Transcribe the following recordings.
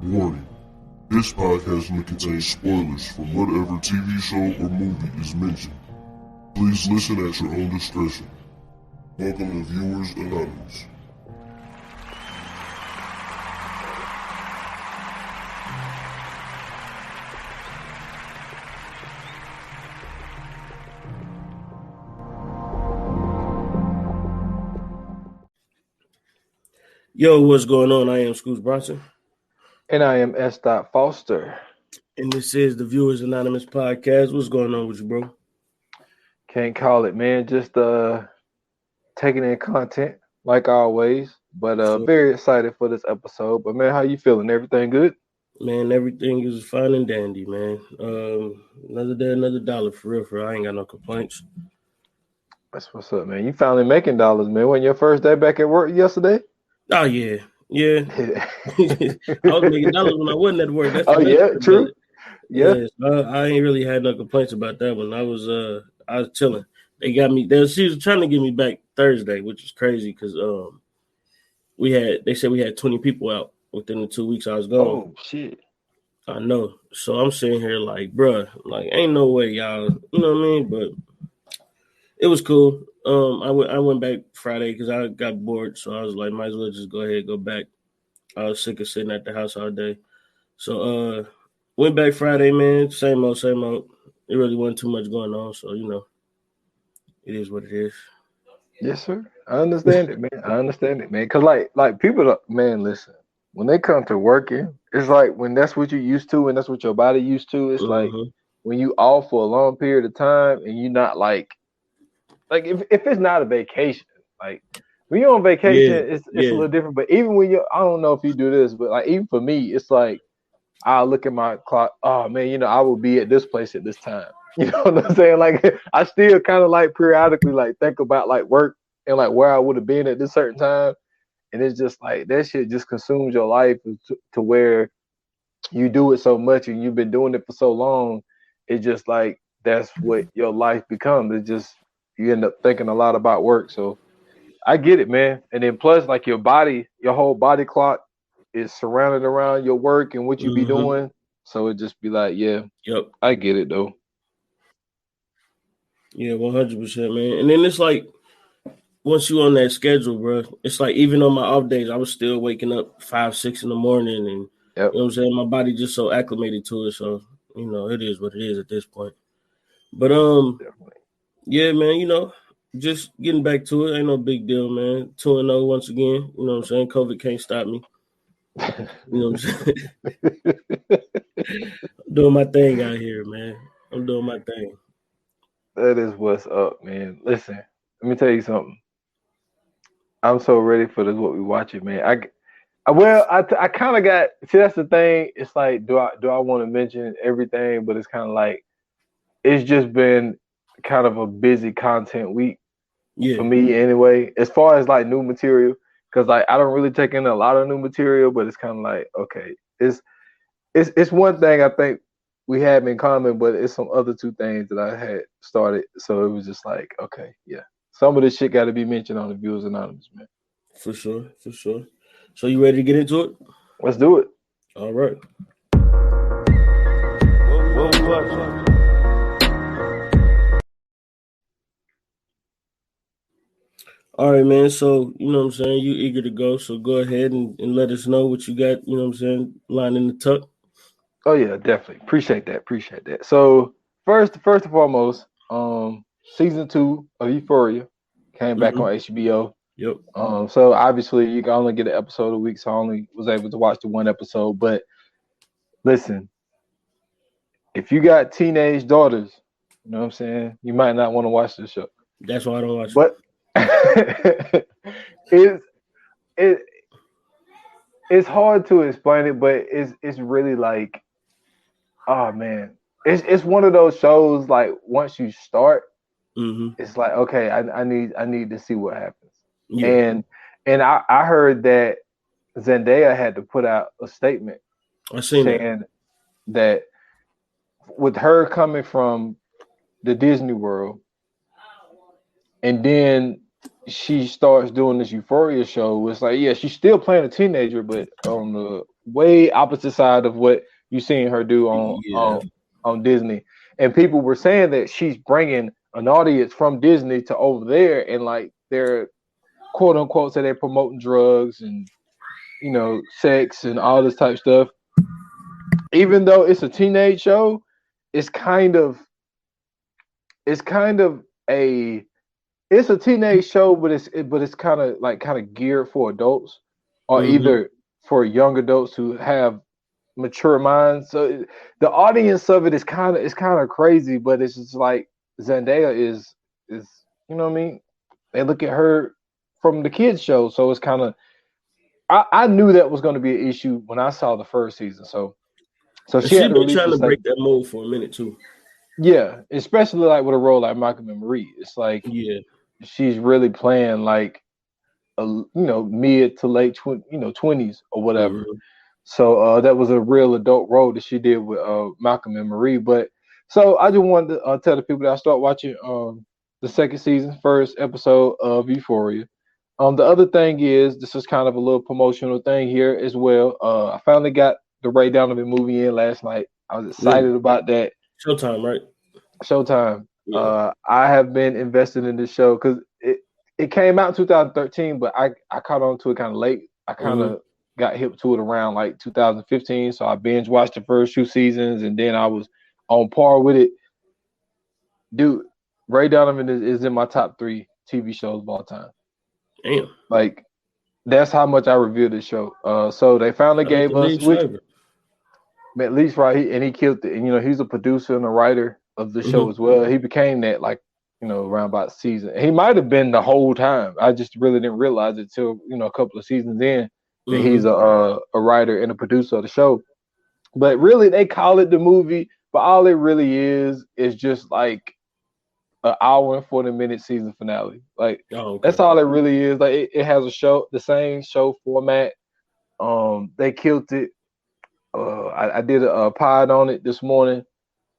Warning. This podcast may contain spoilers from whatever TV show or movie is mentioned. Please listen at your own discretion. Welcome to Viewers Anonymous. Yo, what's going on? I am Scoots Bronson. And I am S. Foster. And this is the Viewers Anonymous podcast. What's going on with you, bro? Can't call it, man. Just taking in content like always. But Sure. Very excited for this episode. But man, how you feeling? Everything good? Man, everything is fine and dandy, man. Another day, another dollar, for real, for real. I ain't got no complaints. That's what's up, man. You finally making dollars, man. Wasn't your first day back at work yesterday? Oh, yeah. I was making dollars when I wasn't at work. That's True. Yeah. So I ain't really had no complaints about that one. I was chilling. They got me. She was trying to get me back Thursday, which is crazy because they said we had 20 people out within the 2 weeks I was gone. Oh shit. I know. So I'm sitting here like, bruh, like ain't no way y'all, you know what I mean? But it was cool. I went back Friday because I got bored, so I was like, might as well just go ahead, go back. I was sick of sitting at the house all day. So went back Friday, man. Same old. It really wasn't too much going on, so you know, it is what it is. Yes, sir. I understand it, man. Cause like people, man, listen. When they come to working, it's like when that's what you're used to and that's what your body used to. It's like when you off for a long period of time and you're not like if it's not a vacation, like when you're on vacation, it's a little different. But even when I don't know if you do this, but like even for me, it's like I'll look at my clock. Oh man, you know I will be at this place at this time. You know what I'm saying? Like I still kind of like periodically like think about like work and like where I would have been at this certain time, and it's just like that shit just consumes your life to where you do it so much and you've been doing it for so long. It's just like that's what your life becomes. It's just you end up thinking a lot about work. So I get it, man. And then plus like your whole body clock is surrounded around your work and what you be doing. So it just be like, yeah, yep, I get it though. Yeah, 100%, man. And then it's like once you on that schedule, bro, it's like even on my off days, I was still waking up 5, 6 in the morning, and you know what I'm saying. My body just so acclimated to it, so you know it is what it is at this point. But Definitely. Yeah, man, you know, just getting back to it, ain't no big deal, man. 2-0 once again, you know what I'm saying. COVID can't stop me. You know what I'm saying. I'm doing my thing out here, man. I'm doing my thing. That is what's up, man. Listen, let me tell you something. I'm so ready for this. What we watching, man. I kind of got. See, that's the thing. It's like, do I want to mention everything? But it's kind of like, it's just been kind of a busy content week for me, anyway. As far as like new material, because like I don't really take in a lot of new material, but it's kind of like, okay, it's one thing I think we have in common, but it's some other two things that I had started. So it was just like, okay, yeah. Some of this shit got to be mentioned on the Viewers Anonymous, man. For sure. So you ready to get into it? Let's do it. All right. What we watching? All right, man. So, you know what I'm saying? You eager to go. So go ahead and let us know what you got, you know what I'm saying, lying in the tuck. Oh, yeah, definitely. Appreciate that. So first and foremost, season 2 of Euphoria came back on HBO. Yep. So obviously you can only get an episode a week, so I only was able to watch the one episode. But listen, if you got teenage daughters, you know what I'm saying, you might not want to watch this show. That's why I don't watch it. It's hard to explain it, but it's really like, oh man, it's one of those shows like once you start, it's like, okay, I need to see what happens. And I heard that Zendaya had to put out a statement saying that with her coming from the Disney World, and then she starts doing this Euphoria show. It's like, yeah, she's still playing a teenager, but on the way opposite side of what you seen her do Yeah. on Disney. And people were saying that she's bringing an audience from Disney to over there, and like they're quote unquote say they're promoting drugs and sex and all this type of stuff. Even though it's a teenage show, it's kind of it's kind of a it's a teenage show, but it's kind of geared for adults, or either for young adults who have mature minds. So the audience of it is kind of crazy, but it's just like Zendaya is you know what I mean? They look at her from the kids show, so it's kind of I knew that was going to be an issue when I saw the first season. So she had to been release trying the to break that mold for a minute too. Yeah, especially like with a role like Malcolm and Marie. It's like she's really playing like a mid to late 20s or whatever. So that was a real adult role that she did with Malcolm and Marie. But so I just wanted to tell the people that I start watching the second season, first episode of Euphoria. The other thing is this is kind of a little promotional thing here as well. I finally got the Ray Donovan movie in last night. I was excited about that. Showtime, right? Showtime. Yeah. I have been invested in this show because it came out in 2013, but I caught on to it kind of late. I kind of got hip to it around like 2015, so I binge watched the first 2 seasons, and then I was on par with it. Dude, Ray Donovan is in my top 3 TV shows of all time. Damn. Like, that's how much I reviewed this show. So they finally gave us, at least right, and he killed it. And he's a producer and a writer of the show as well. He became that around about season. He might have been the whole time. I just really didn't realize it till a couple of seasons in that he's a writer and a producer of the show. But really, they call it the movie, but all it really is just like an hour and 40-minute season finale. Like that's all it really is. Like it has the same show format. They killed it. I did a pod on it this morning.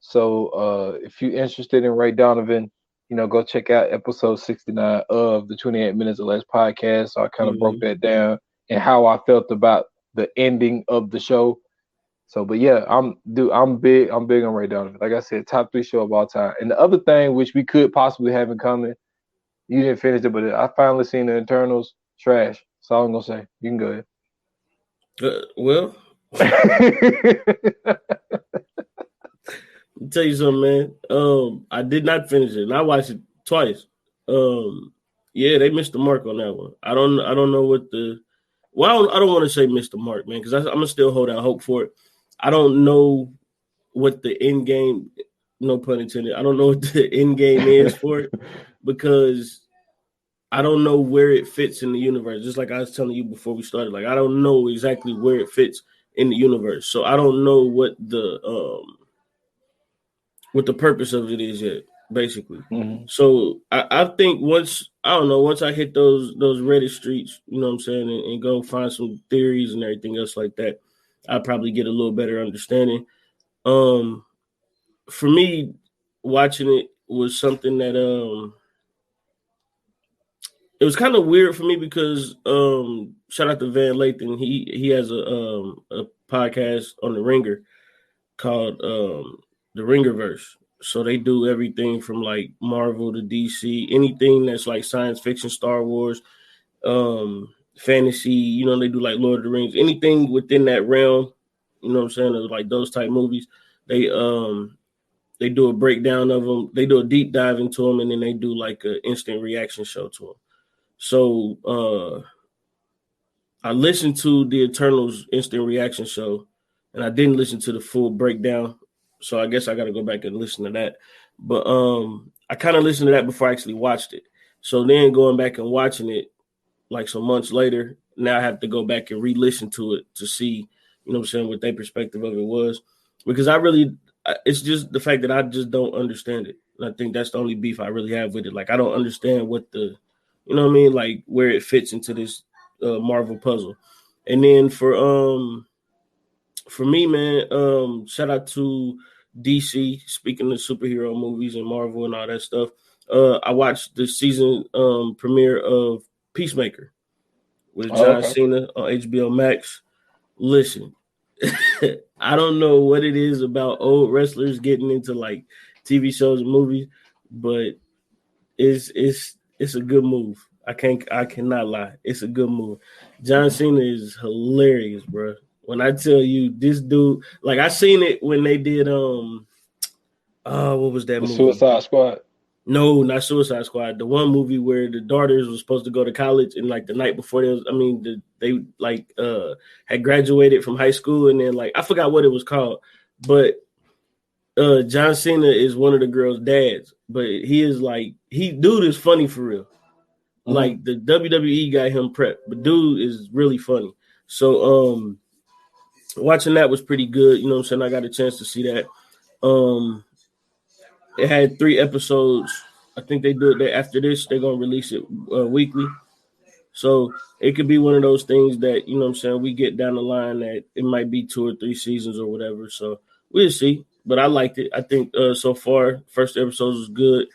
So if you're interested in Ray Donovan, go check out episode 69 of the 28 Minutes or Less podcast. So I kind of broke that down and how I felt about the ending of the show. So, but yeah, I'm big on Ray Donovan. Like I said, top 3 show of all time. And the other thing which we could possibly have in common, you didn't finish it, but I finally seen the Eternals. Trash. That's all I'm gonna say. You can go ahead. Well, I'll tell you something, man. I did not finish it, and I watched it twice. Yeah, they missed the mark on that one. I don't know what I don't want to say missed the mark, man, because I'm gonna still hold out hope for it. I don't know what the end game, no pun intended. I don't know what the end game is for it because I don't know where it fits in the universe. Just like I was telling you before we started, like I don't know exactly where it fits in the universe. So I don't know what the purpose of it is yet, basically. So I think once I hit those Reddit streets, you know what I'm saying, and go find some theories and everything else like that, I'll probably get a little better understanding. For me, watching it was something that it was kind of weird for me because shout out to Van Lathan. He has a podcast on the Ringer called the Ringerverse. So they do everything from like Marvel to DC, anything that's like science fiction, Star Wars, fantasy. They do like Lord of the Rings, anything within that realm. You know what I'm saying? Like those type movies. They do a breakdown of them. They do a deep dive into them, and then they do like an instant reaction show to them. So I listened to the Eternals instant reaction show, and I didn't listen to the full breakdown. So I guess I got to go back and listen to that. But I kind of listened to that before I actually watched it. So then going back and watching it like some months later, now I have to go back and re-listen to it to see, you know what I'm saying, what their perspective of it was. Because it's just the fact that I just don't understand it. And I think that's the only beef I really have with it. Like, I don't understand what you know what I mean? Like where it fits into this Marvel puzzle. And then for me, man, shout out to DC. Speaking of superhero movies and Marvel and all that stuff, I watched the season premiere of Peacemaker with John Cena on HBO Max. Listen, I don't know what it is about old wrestlers getting into like TV shows and movies, but it's a good move. I cannot lie. It's a good move. John Cena is hilarious, bro. When I tell you this dude, like I seen it when they did what was that The movie? Suicide Squad. No, not Suicide Squad. The one movie where the daughters were supposed to go to college, and like the night before they had graduated from high school, and then like I forgot what it was called, but John Cena is one of the girls' dads, but dude is funny for real. Mm-hmm. Like the WWE got him prepped, but dude is really funny. So watching that was pretty good. You know what I'm saying? I got a chance to see that. It had 3 episodes. I think they do it after this. They're gonna release it weekly. So it could be one of those things that, you know what I'm saying, we get down the line that it might be 2 or 3 seasons or whatever. So we'll see. But I liked it. I think so far, first episode was good.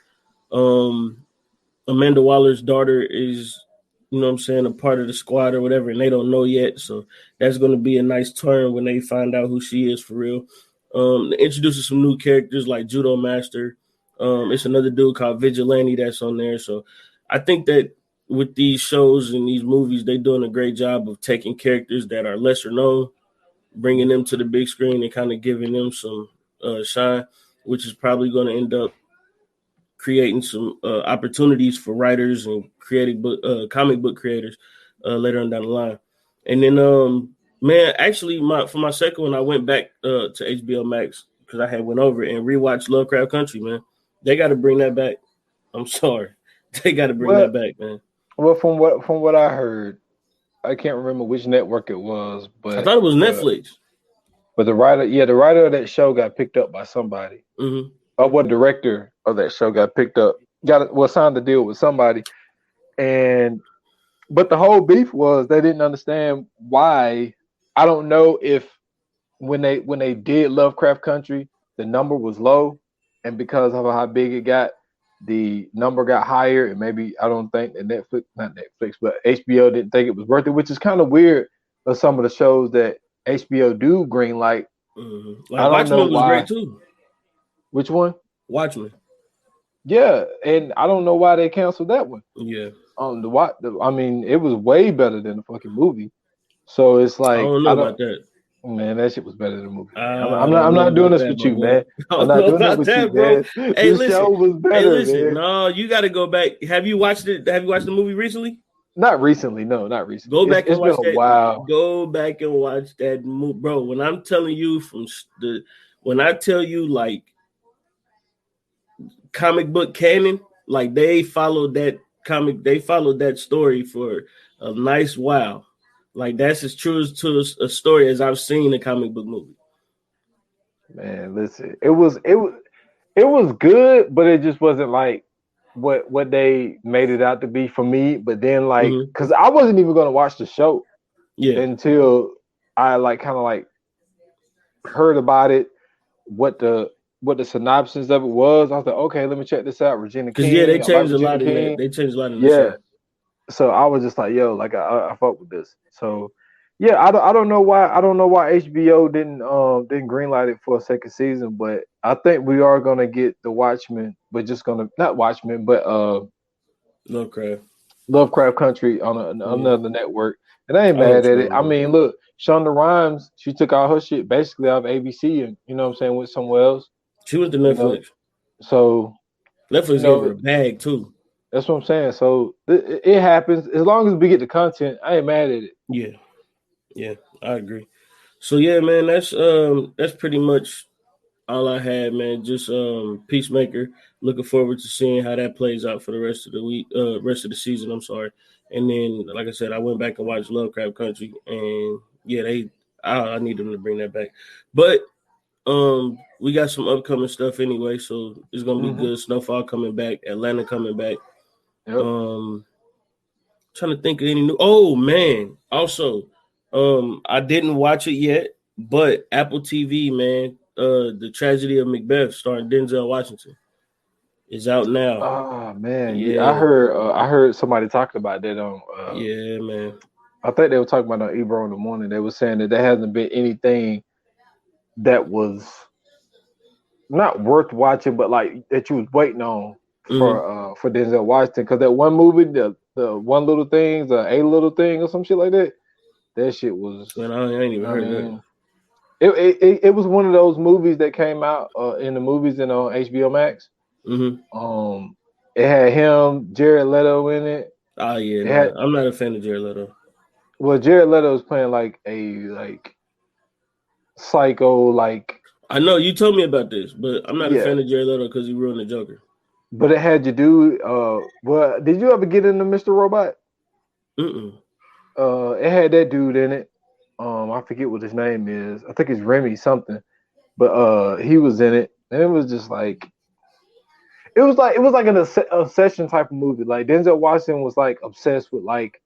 Amanda Waller's daughter is, you know what I'm saying, a part of the squad or whatever, and they don't know yet. So that's going to be a nice turn when they find out who she is for real. They introduces some new characters like Judo Master. It's another dude called Vigilante that's on there. So I think that with these shows and these movies, they're doing a great job of taking characters that are lesser known, bringing them to the big screen and kind of giving them some shine, which is probably going to end up creating some opportunities for writers and comic book creators later on down the line. And then, man, actually, for my second one, I went back to HBO Max because I had went over and rewatched Lovecraft Country, man. They got to bring that back. I'm sorry. They got to bring that back, man. Well, from what I heard, I can't remember which network it was, but I thought it was Netflix. But the writer of that show got picked up by somebody. Mm-hmm. Or what director of that show got picked up, signed the deal with somebody. But the whole beef was they didn't understand why. I don't know if when they did Lovecraft Country, the number was low, and because of how big it got, the number got higher, and maybe I don't think that not Netflix, but HBO didn't think it was worth it, which is kind of weird of some of the shows that HBO do green light. Mm-hmm. Like Watchmen was great too. Which one? Watchmen. Yeah, and I don't know why they canceled that one. Yeah. I mean, it was way better than the fucking movie. So it's like I don't know about that. Man, that shit was better than the movie. I'm not doing this with you, man. I'm not doing this with you, man. Hey, this show was better, man. No, you got to go back. Have you watched it? Have you watched the movie recently? Not recently. No, not recently. Go back and watch that. Wow. Go back and watch that movie, bro. When I'm telling you when I tell you like comic book canon, like they followed that story for a nice while. Like that's as true to a story as I've seen a comic book movie. Man, listen, it was good, but it just wasn't like what they made it out to be for me. But then like, because I wasn't even gonna watch the show, until I like kind of like heard about it, what the synopsis of it was. I was like, okay, let me check this out. Regina King. Yeah, they changed a lot in that. They changed a lot in the show. So I was just like, yo, like I fuck with this. So yeah, I don't know why HBO didn't greenlight it for a second season, but I think we are gonna get the Watchmen, but just gonna not Watchmen, but Lovecraft Country on another network. And I ain't mad at it. I mean, look, Shonda Rhimes, she took all her shit basically off ABC and you know what I'm saying, went somewhere else. She went to Netflix. You know? So Netflix gave her a bag too. That's what I'm saying. So it happens. As long as we get the content, I ain't mad at it. Yeah, I agree. So yeah, man, that's pretty much all I had, man. Just Peacemaker. Looking forward to seeing how that plays out for the rest of the week, rest of the season. I'm sorry. And then, like I said, I went back and watched Lovecraft Country, and yeah, I need them to bring that back. But we got some upcoming stuff anyway, so it's gonna be good. Snowfall coming back, Atlanta coming back. Yep. Trying to think of any new. Oh man! Also, I didn't watch it yet, but Apple TV, man, The Tragedy of Macbeth, starring Denzel Washington, is out now. Oh man, yeah. I heard somebody talking about that on. Yeah, man. I think they were talking about on Ebro in the morning. They were saying that there hasn't been anything that was not worth watching, but like that you was waiting on for Denzel Washington. Because that one movie, the one little things, a little thing or some shit like that, that shit was. Man, I ain't even heard of that. It was one of those movies that came out in the movies and on HBO Max. Mm-hmm. It had him, Jared Leto in it. Oh yeah, I'm not a fan of Jared Leto. Well, Jared Leto is playing like a psycho, like. I know you told me about this, but I'm not a fan of Jared Leto because he ruined the Joker. But it had you do. Well, did you ever get into Mr. Robot? It had that dude in it. I forget what his name is. I think it's Remy something. But he was in it, and it was just like. It was like an obsession type of movie. Like Denzel Washington was like obsessed with like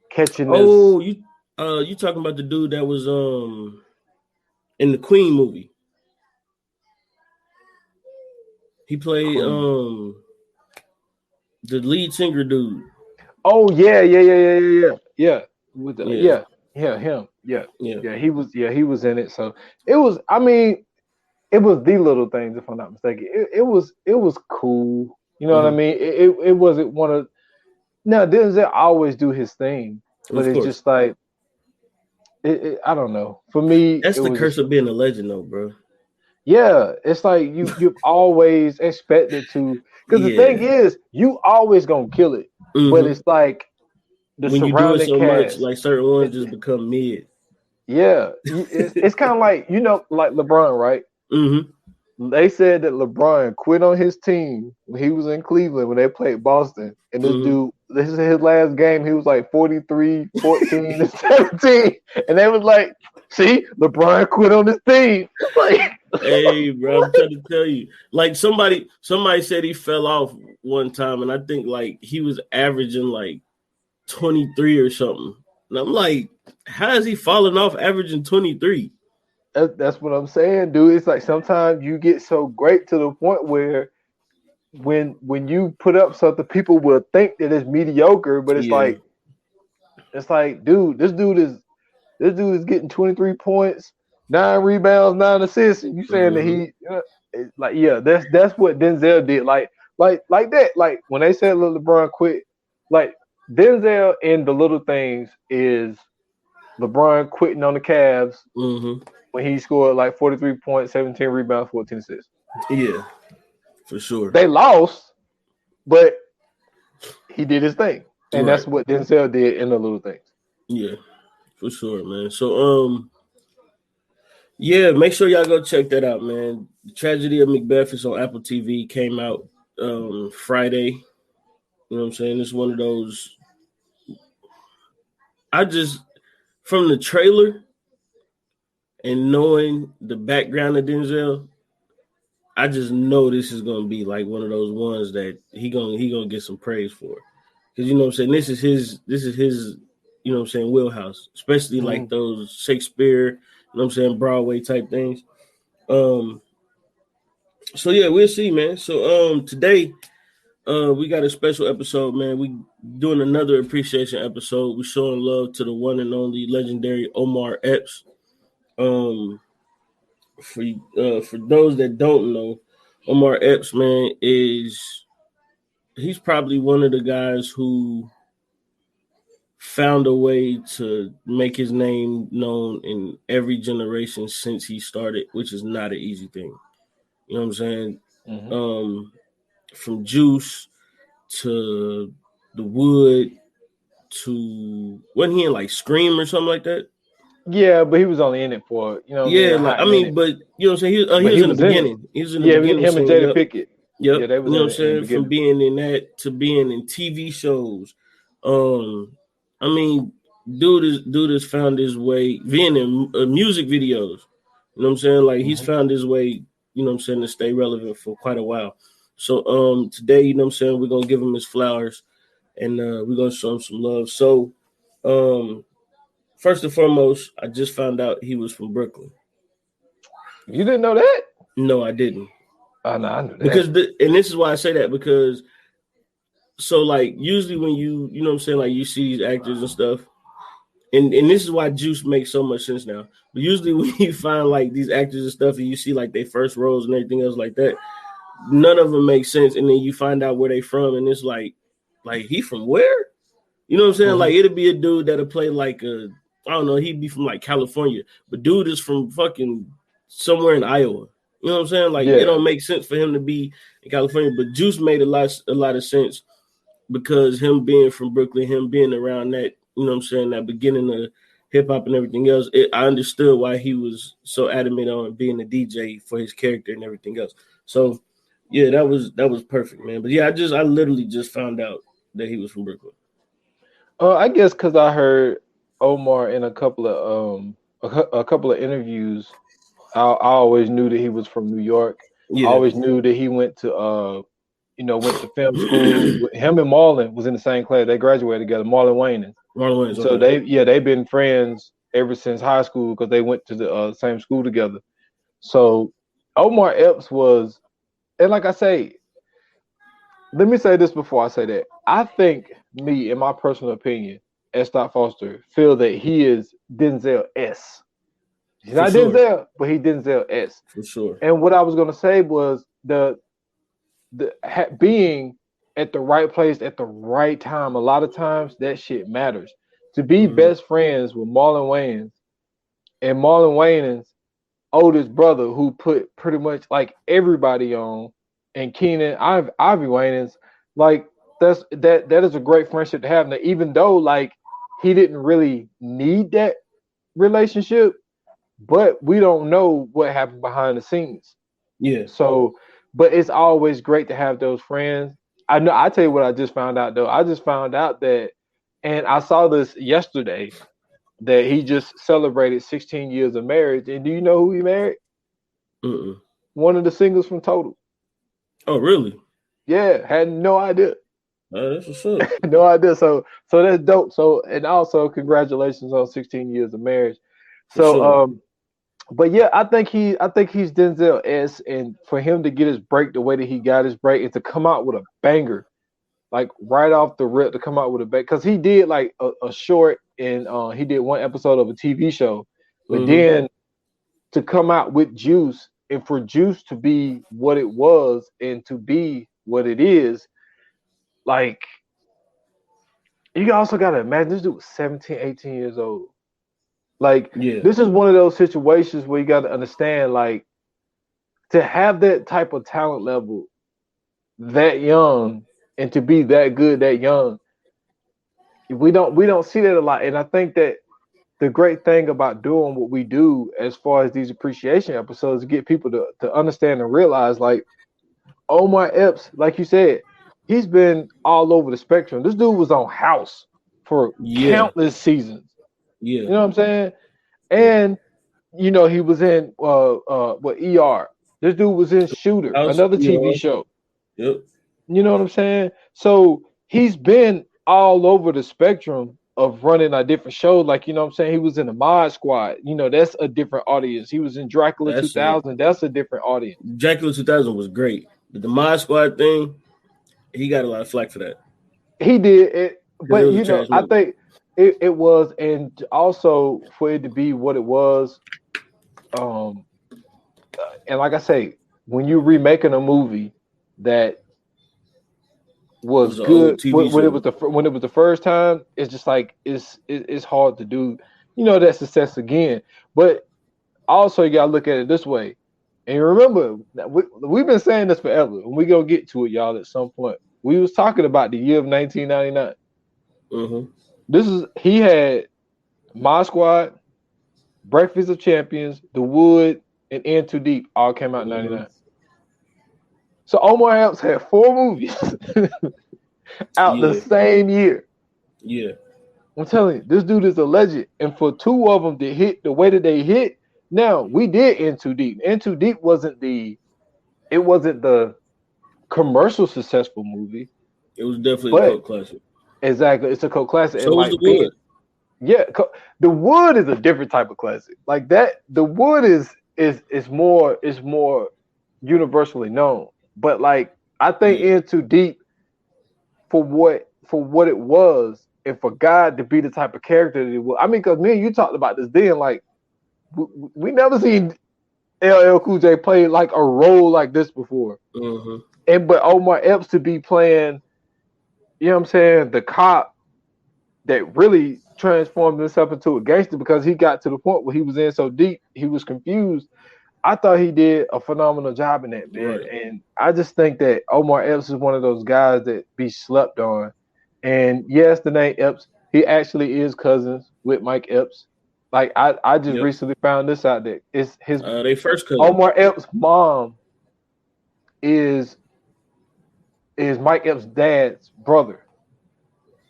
catching this. Oh, you talking about the dude that was in the Queen movie? He played the lead singer dude. Oh yeah. With him. Yeah. He was in it. So it was. I mean, it was The Little Things, if I'm not mistaken. It was cool. You know what I mean? It wasn't one of. Now Denzel always do his thing, but it's just like. I don't know. For me, that's the curse of being a legend, though, bro. Yeah, it's like you've always expected to, because the thing is, you always gonna kill it, but it's like the when you do it so cast, much, like certain ones just become mid. Yeah, it's kind of like like LeBron, right? Mm-hmm. They said that LeBron quit on his team when he was in Cleveland when they played Boston, and this dude, this is his last game. He was like 43, 14, and 17, and they was like, "See, LeBron quit on his team." Like. Hey, bro, I'm trying to tell you. Like somebody said he fell off one time, and I think like he was averaging like 23 or something. And I'm like, how is he falling off averaging 23? That's what I'm saying, dude. It's like sometimes you get so great to the point where when you put up something, people will think that it's mediocre, but it's like, dude, this dude is getting 23 points. 9 rebounds, 9 assists. You saying that he like that's what Denzel did. Like that. Like when they said LeBron quit, like Denzel in The Little Things is LeBron quitting on the Cavs when he scored like 43 points, 17 rebounds, 14 assists. Yeah, for sure. They lost, but he did his thing, and that's what Denzel did in The Little Things. Yeah, for sure, man. So yeah, make sure y'all go check that out, man. The Tragedy of Macbeth is on Apple TV. Came out Friday. You know what I'm saying? It's one of those. From the trailer and knowing the background of Denzel, I just know this is gonna be like one of those ones that he gonna get some praise for. Because you know what I'm saying, this is his, you know what I'm saying, wheelhouse, especially like those Shakespeare, you know what I'm saying, Broadway type things. So yeah, we'll see, man. So today we got a special episode, man. We doing another appreciation episode. We're showing love to the one and only legendary Omar Epps. For those that don't know, Omar Epps, man, he's probably one of the guys who found a way to make his name known in every generation since he started, which is not an easy thing. You know what I'm saying? From Juice to The Wood to, wasn't he in like Scream or something like that? Yeah, but he was only in it for, you know. Yeah, like I mean, but you know what I'm saying? He was in the beginning. He was in the beginning. Him and Jada Pinkett. Yep. Yeah, they was you know what I'm saying? From being in that to being in TV shows. I mean, dude has found his way being in music videos. You know what I'm saying? Like he's found his way, you know what I'm saying, to stay relevant for quite a while. So today, you know what I'm saying, we're gonna give him his flowers and we're gonna show him some love. So first and foremost, I just found out he was from Brooklyn. You didn't know that? No, I didn't. Oh, no, I knew that. Because and this is why I say that, because so like usually when you know what I'm saying, like you see these actors and stuff, and this is why Juice makes so much sense now. But usually when you find like these actors and stuff, and you see like their first roles and everything else like that, none of them make sense. And then you find out where they from, and it's like he from where? You know what I'm saying? Like it'll be a dude that'll play like I don't know, he'd be from like California, but dude is from fucking somewhere in Iowa. You know what I'm saying? Like it don't make sense for him to be in California, but Juice made a lot of sense because him being from Brooklyn, him being around that, you know what I'm saying, that beginning of hip hop and everything else, I understood why he was so adamant on being a DJ for his character and everything else. So yeah, that was perfect, man. But yeah, I literally just found out that he was from Brooklyn. I guess because I heard Omar in a couple of interviews. I always knew that he was from New York. Yeah. I always knew that he went to went to film school. Him and Marlon was in the same class. They graduated together. Marlon Wayans. So they've been friends ever since high school because they went to the same school together. So Omar Epps was, and like I say, let me say this before I say that. I think me, in my personal opinion, S. Foster, feel that he is Denzel S. He's not Denzel, but he Denzel S. For sure. And what I was gonna say was the being at the right place at the right time. A lot of times that shit matters. To be best friends with Marlon Wayans and Marlon Wayans' oldest brother, who put pretty much like everybody on, and Keenan Ivy Wayans, like that is a great friendship to have. Now, even though like he didn't really need that relationship, but we don't know what happened behind the scenes. Yeah. So, but it's always great to have those friends. I know. I tell you what I just found out though. I just found out that, and I saw this yesterday, that he just celebrated 16 years of marriage. And do you know who he married? One of the singers from Total. Oh, really? Yeah, had no idea. That's what's up. No idea. So that's dope. So, and also congratulations on 16 years of marriage. But yeah, I think he's Denzel S, and for him to get his break the way that he got his break and to come out with a banger, like right off the rip, to come out with a bang, because he did like a short, and he did one episode of a TV show, but then to come out with Juice, and for Juice to be what it was and to be what it is, like you also got to imagine this dude was 17, 18 years old. Like, this is one of those situations where you got to understand, like, to have that type of talent level that young and to be that good that young, we don't see that a lot. And I think that the great thing about doing what we do as far as these appreciation episodes is get people to understand and realize, like, Omar Epps, like you said, he's been all over the spectrum. This dude was on House for countless seasons. Yeah. You know what I'm saying? And he was in ER. This dude was in Shooter, another TV show. Yep. You know what I'm saying? So he's been all over the spectrum of running a different show. Like, you know what I'm saying? He was in the Mod Squad. That's a different audience. He was in Dracula 2000. That's a different audience. Dracula 2000 was great. But the Mod Squad thing, he got a lot of flack for that. He did. But, I think it was, and also for it to be what it was, and like I say, when you're remaking a movie that was good when it was the first time, it's just like it's hard to do, that success again. But also you gotta look at it this way, and remember we've been saying this forever, and we gonna get to it, y'all, at some point. We was talking about the year of 1999. He had Mod Squad, Breakfast of Champions, The Wood, and In Too Deep all came out in 99. So Omar Epps had 4 movies out the same year. Yeah. I'm telling you, this dude is a legend. And for 2 of them to hit the way that they hit, now we did In Too Deep. In Too Deep wasn't the commercial successful movie. It was definitely a cult classic. Exactly, it's a cult classic. So was The Wood. Yeah, The Wood is a different type of classic. Like that, The Wood is more universally known. But like I think In Too Deep for what it was and for God to be the type of character that he was. I mean, because me and you talked about this then, like we never seen LL Cool J play like a role like this before. Mm-hmm. But Omar Epps to be playing, you know what I'm saying, the cop that really transformed himself into a gangster because he got to the point where he was in so deep, he was confused. I thought he did a phenomenal job in that, man. Right. And I just think that Omar Epps is one of those guys that be slept on. And yes, the name Epps, he actually is cousins with Mike Epps. Like I just recently found this out that it's his they first cousin. Omar Epps' mom is Mike Epps' dad's brother.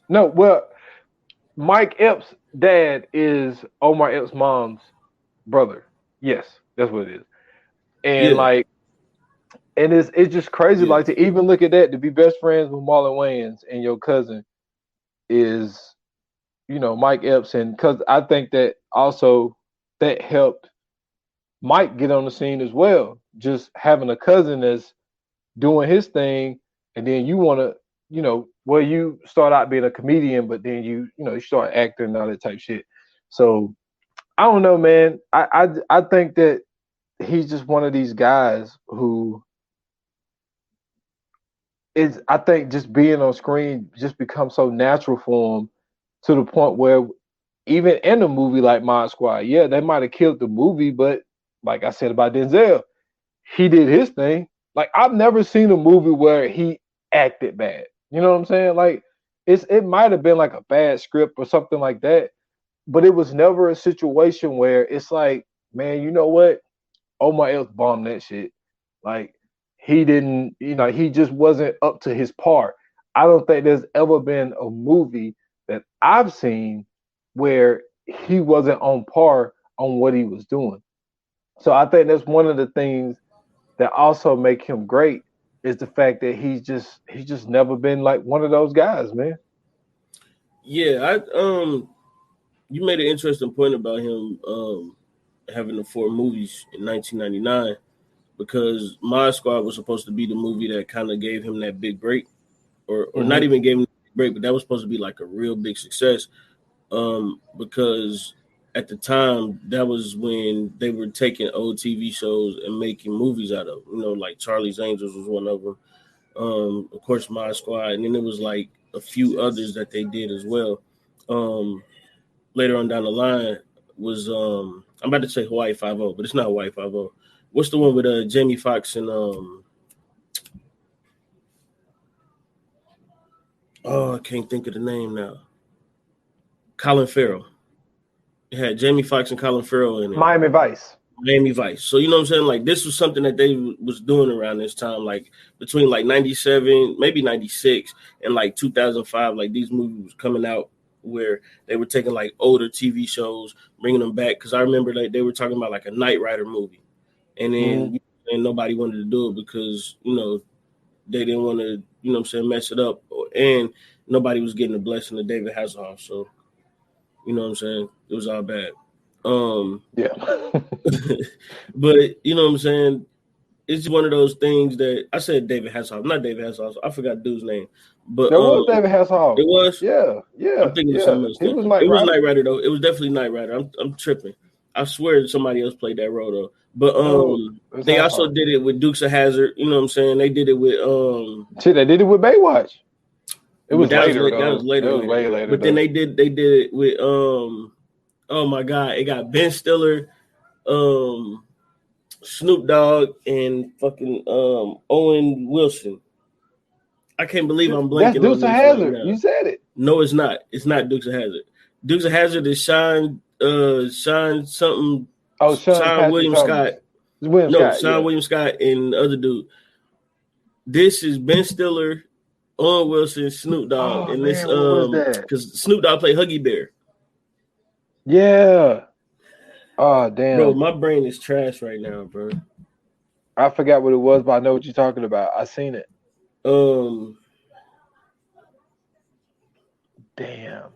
No, well, Mike Epps' dad is Omar Epps' mom's brother. Yes, that's what it is. And like, and it's just crazy, like to even look at that, to be best friends with Marlon Wayans and your cousin is, you know, Mike Epps, and because I think that also that helped Mike get on the scene as well. Just having a cousin that's doing his thing, and then you want to, you know, well, you start out being a comedian, but then you start acting and all that type shit. So I don't know, man. I think that he's just one of these guys who is, I think, just being on screen just becomes so natural for him to the point where even in a movie like Mod Squad, yeah, they might have killed the movie, but like I said about Denzel, he did his thing. Like I've never seen a movie where he acted bad. You know what I'm saying? Like it might have been like a bad script or something like that, but it was never a situation where it's like, man, you know what? Omar Epps bombed that shit. Like he didn't, he just wasn't up to his par. I don't think there's ever been a movie that I've seen where he wasn't on par on what he was doing. So I think that's one of the things that also make him great is the fact that he's just never been like one of those guys, man. Yeah, you made an interesting point about him having the 4 movies in 1999 because My Squad was supposed to be the movie that kind of gave him that big break, or not even gave him a break, but that was supposed to be like a real big success because at the time that was when they were taking old TV shows and making movies out of them. Like Charlie's Angels was one of them. Of course, My Squad, and then there was like a few others that they did as well. Later on down the line was I'm about to say Hawaii 5-0, but it's not Hawaii 5-0. What's the one with Jamie Foxx and I can't think of the name now. Colin Farrell. It had Jamie Foxx and Colin Farrell in it. Miami Vice. So you know what I'm saying? Like this was something that they was doing around this time, like between like 97, maybe 96, and like 2005. Like these movies was coming out where they were taking like older TV shows, bringing them back. Because I remember like they were talking about like a Knight Rider movie, and then and nobody wanted to do it because they didn't want to mess it up, and nobody was getting the blessing of David Hasselhoff. So you know what I'm saying? It was all bad. Yeah. But you know what I'm saying? It's one of those things that I said David Hasselhoff, not David Hasselhoff. I forgot the dude's name. But that was David Hasselhoff. It was? Yeah. I'm thinking of something else. It was Knight Rider though. It was definitely Knight Rider. I'm tripping. I swear somebody else played that role though. But they also did it with Dukes of Hazzard. You know what I'm saying? They did it with they did it with Baywatch. It was later. That was later. It was way later. But then they did it with oh my God, it got Ben Stiller, Snoop Dogg, and fucking Owen Wilson. I can't believe I'm blanking. That's Dukes of Hazzard. Right, you said it. No, it's not. It's not Dukes of Hazzard. Dukes of Hazzard is Sean something. Oh, Sean William Scott. Sean William Scott and the other dude. This is Ben Stiller, Owen Wilson, Snoop Dogg, and this because Snoop Dogg played Huggy Bear. Yeah. Oh damn, bro, my brain is trash right now, bro. I forgot what it was, but I know what you're talking about. I seen it. Damn.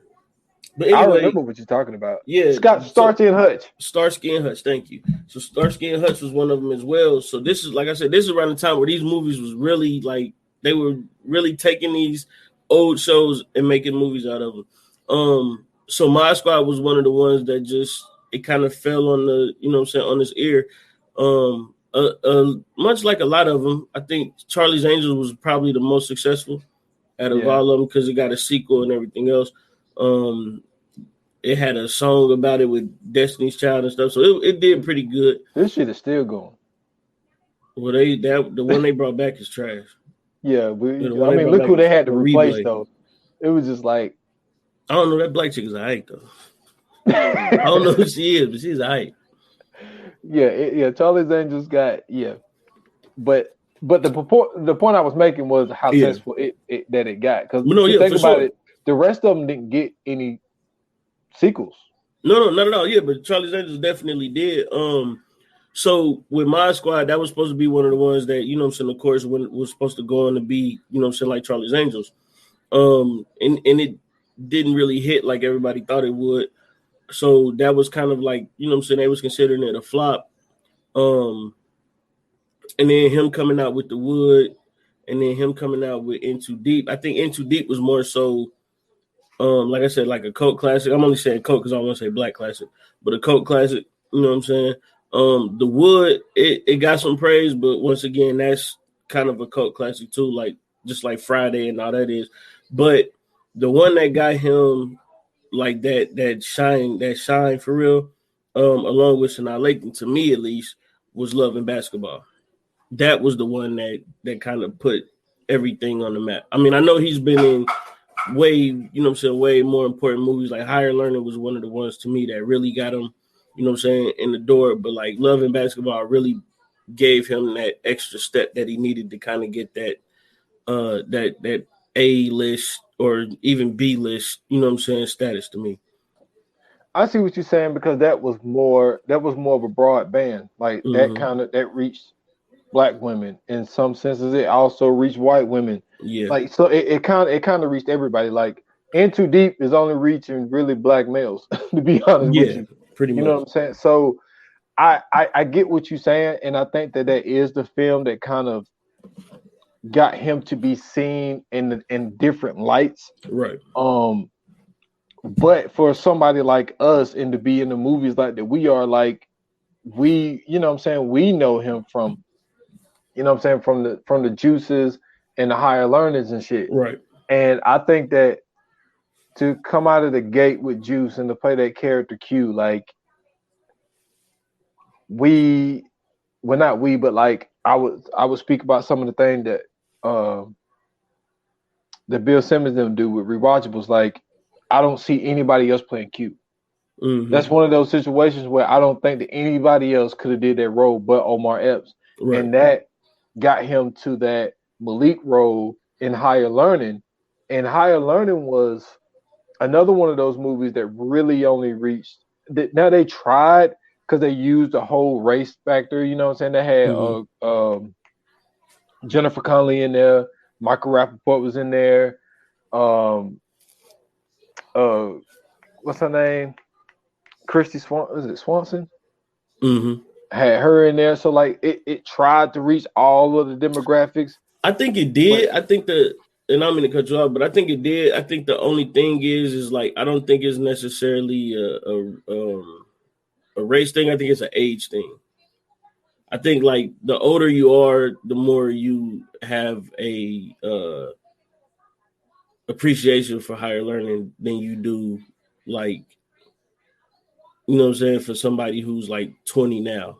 But anyway, I remember what you're talking about. Yeah, Starsky and Hutch. Starsky and Hutch, thank you. So Starsky and Hutch was one of them as well. So this is, like I said, this is around the time where these movies was really like they were really taking these old shows and making movies out of them. So my squad was one of the ones that just it kind of fell on the, you know what I'm saying, on his ear. Much like a lot of them, I think Charlie's Angels was probably the most successful out of all of them because it got a sequel and everything else. It had a song about it with Destiny's Child and stuff, so it did pretty good. This shit is still going. Well, the one they brought back is trash. Yeah, I mean, look who they had to replace though. It was just like, I don't know, that black chick is alright though. I don't know who she is, but she's alright. Yeah, Charlie's Angels got but the point I was making was how successful that it got, because think about it, the rest of them didn't get any sequels. No, not at all. Yeah, but Charlie's Angels definitely did. So with my squad, that was supposed to be one of the ones that, you know what I'm saying, of course, when it was supposed to go on to be, you know what I'm saying, like Charlie's Angels. And it didn't really hit like everybody thought it would. So that was kind of like, you know what I'm saying, they was considering it a flop. And then him coming out with The Wood, and then him coming out with In Too Deep. I think In Too Deep was more so, like I said, like a cult classic. I'm only saying cult because I don't want to say black classic, but a cult classic, you know what I'm saying? The Wood, it got some praise, but once again, that's kind of a cult classic too, like just like Friday and all that is. But the one that got him like that shine for real, along with Sanaa Lathan, to me at least, was Love and Basketball. That was the one that kind of put everything on the map. I mean, I know he's been in way, you know what I'm saying, way more important movies. Like Higher Learning was one of the ones to me that really got him, you know what I'm saying, in the door. But like Love and Basketball really gave him that extra step that he needed to kind of get that that A list or even B list, you know what I'm saying, status to me. I see what you're saying, because that was more of a broad band. Like that reached black women in some senses. It also reached white women. Yeah. Like, so it kind of reached everybody. Like In Too Deep is only reaching really black males, to be honest with you. Pretty much. You know what I'm saying? So I get what you're saying, and I think that is the film that kind of got him to be seen in different lights. Right. But for somebody like us, and to be in the movies like that we are, like, we, you know what I'm saying, we know him from, you know what I'm saying, from the Juices and the Higher Learners and shit. Right. And I think that to come out of the gate with Juice and to play that character Q, like, I would speak about some of the things that Bill Simmons them do with rewatchables. Like, I don't see anybody else playing Q. Mm-hmm. That's one of those situations where I don't think that anybody else could have did that role but Omar Epps. Right. And that got him to that Malik role in Higher Learning. And Higher Learning was another one of those movies that really only reached. Now they tried, because they used the whole race factor. You know what I'm saying? They had Jennifer Connelly in there. Michael Rappaport was in there. What's her name? Christy Swanson? Mm-hmm. Had her in there. So like it tried to reach all of the demographics. I think it did. I think and I'm going to cut you off, but I think it did. I think the only thing is like, I don't think it's necessarily a race thing. I think it's an age thing. I think like the older you are, the more you have a appreciation for Higher Learning than you do, like, you know what I'm saying, for somebody who's like 20 now.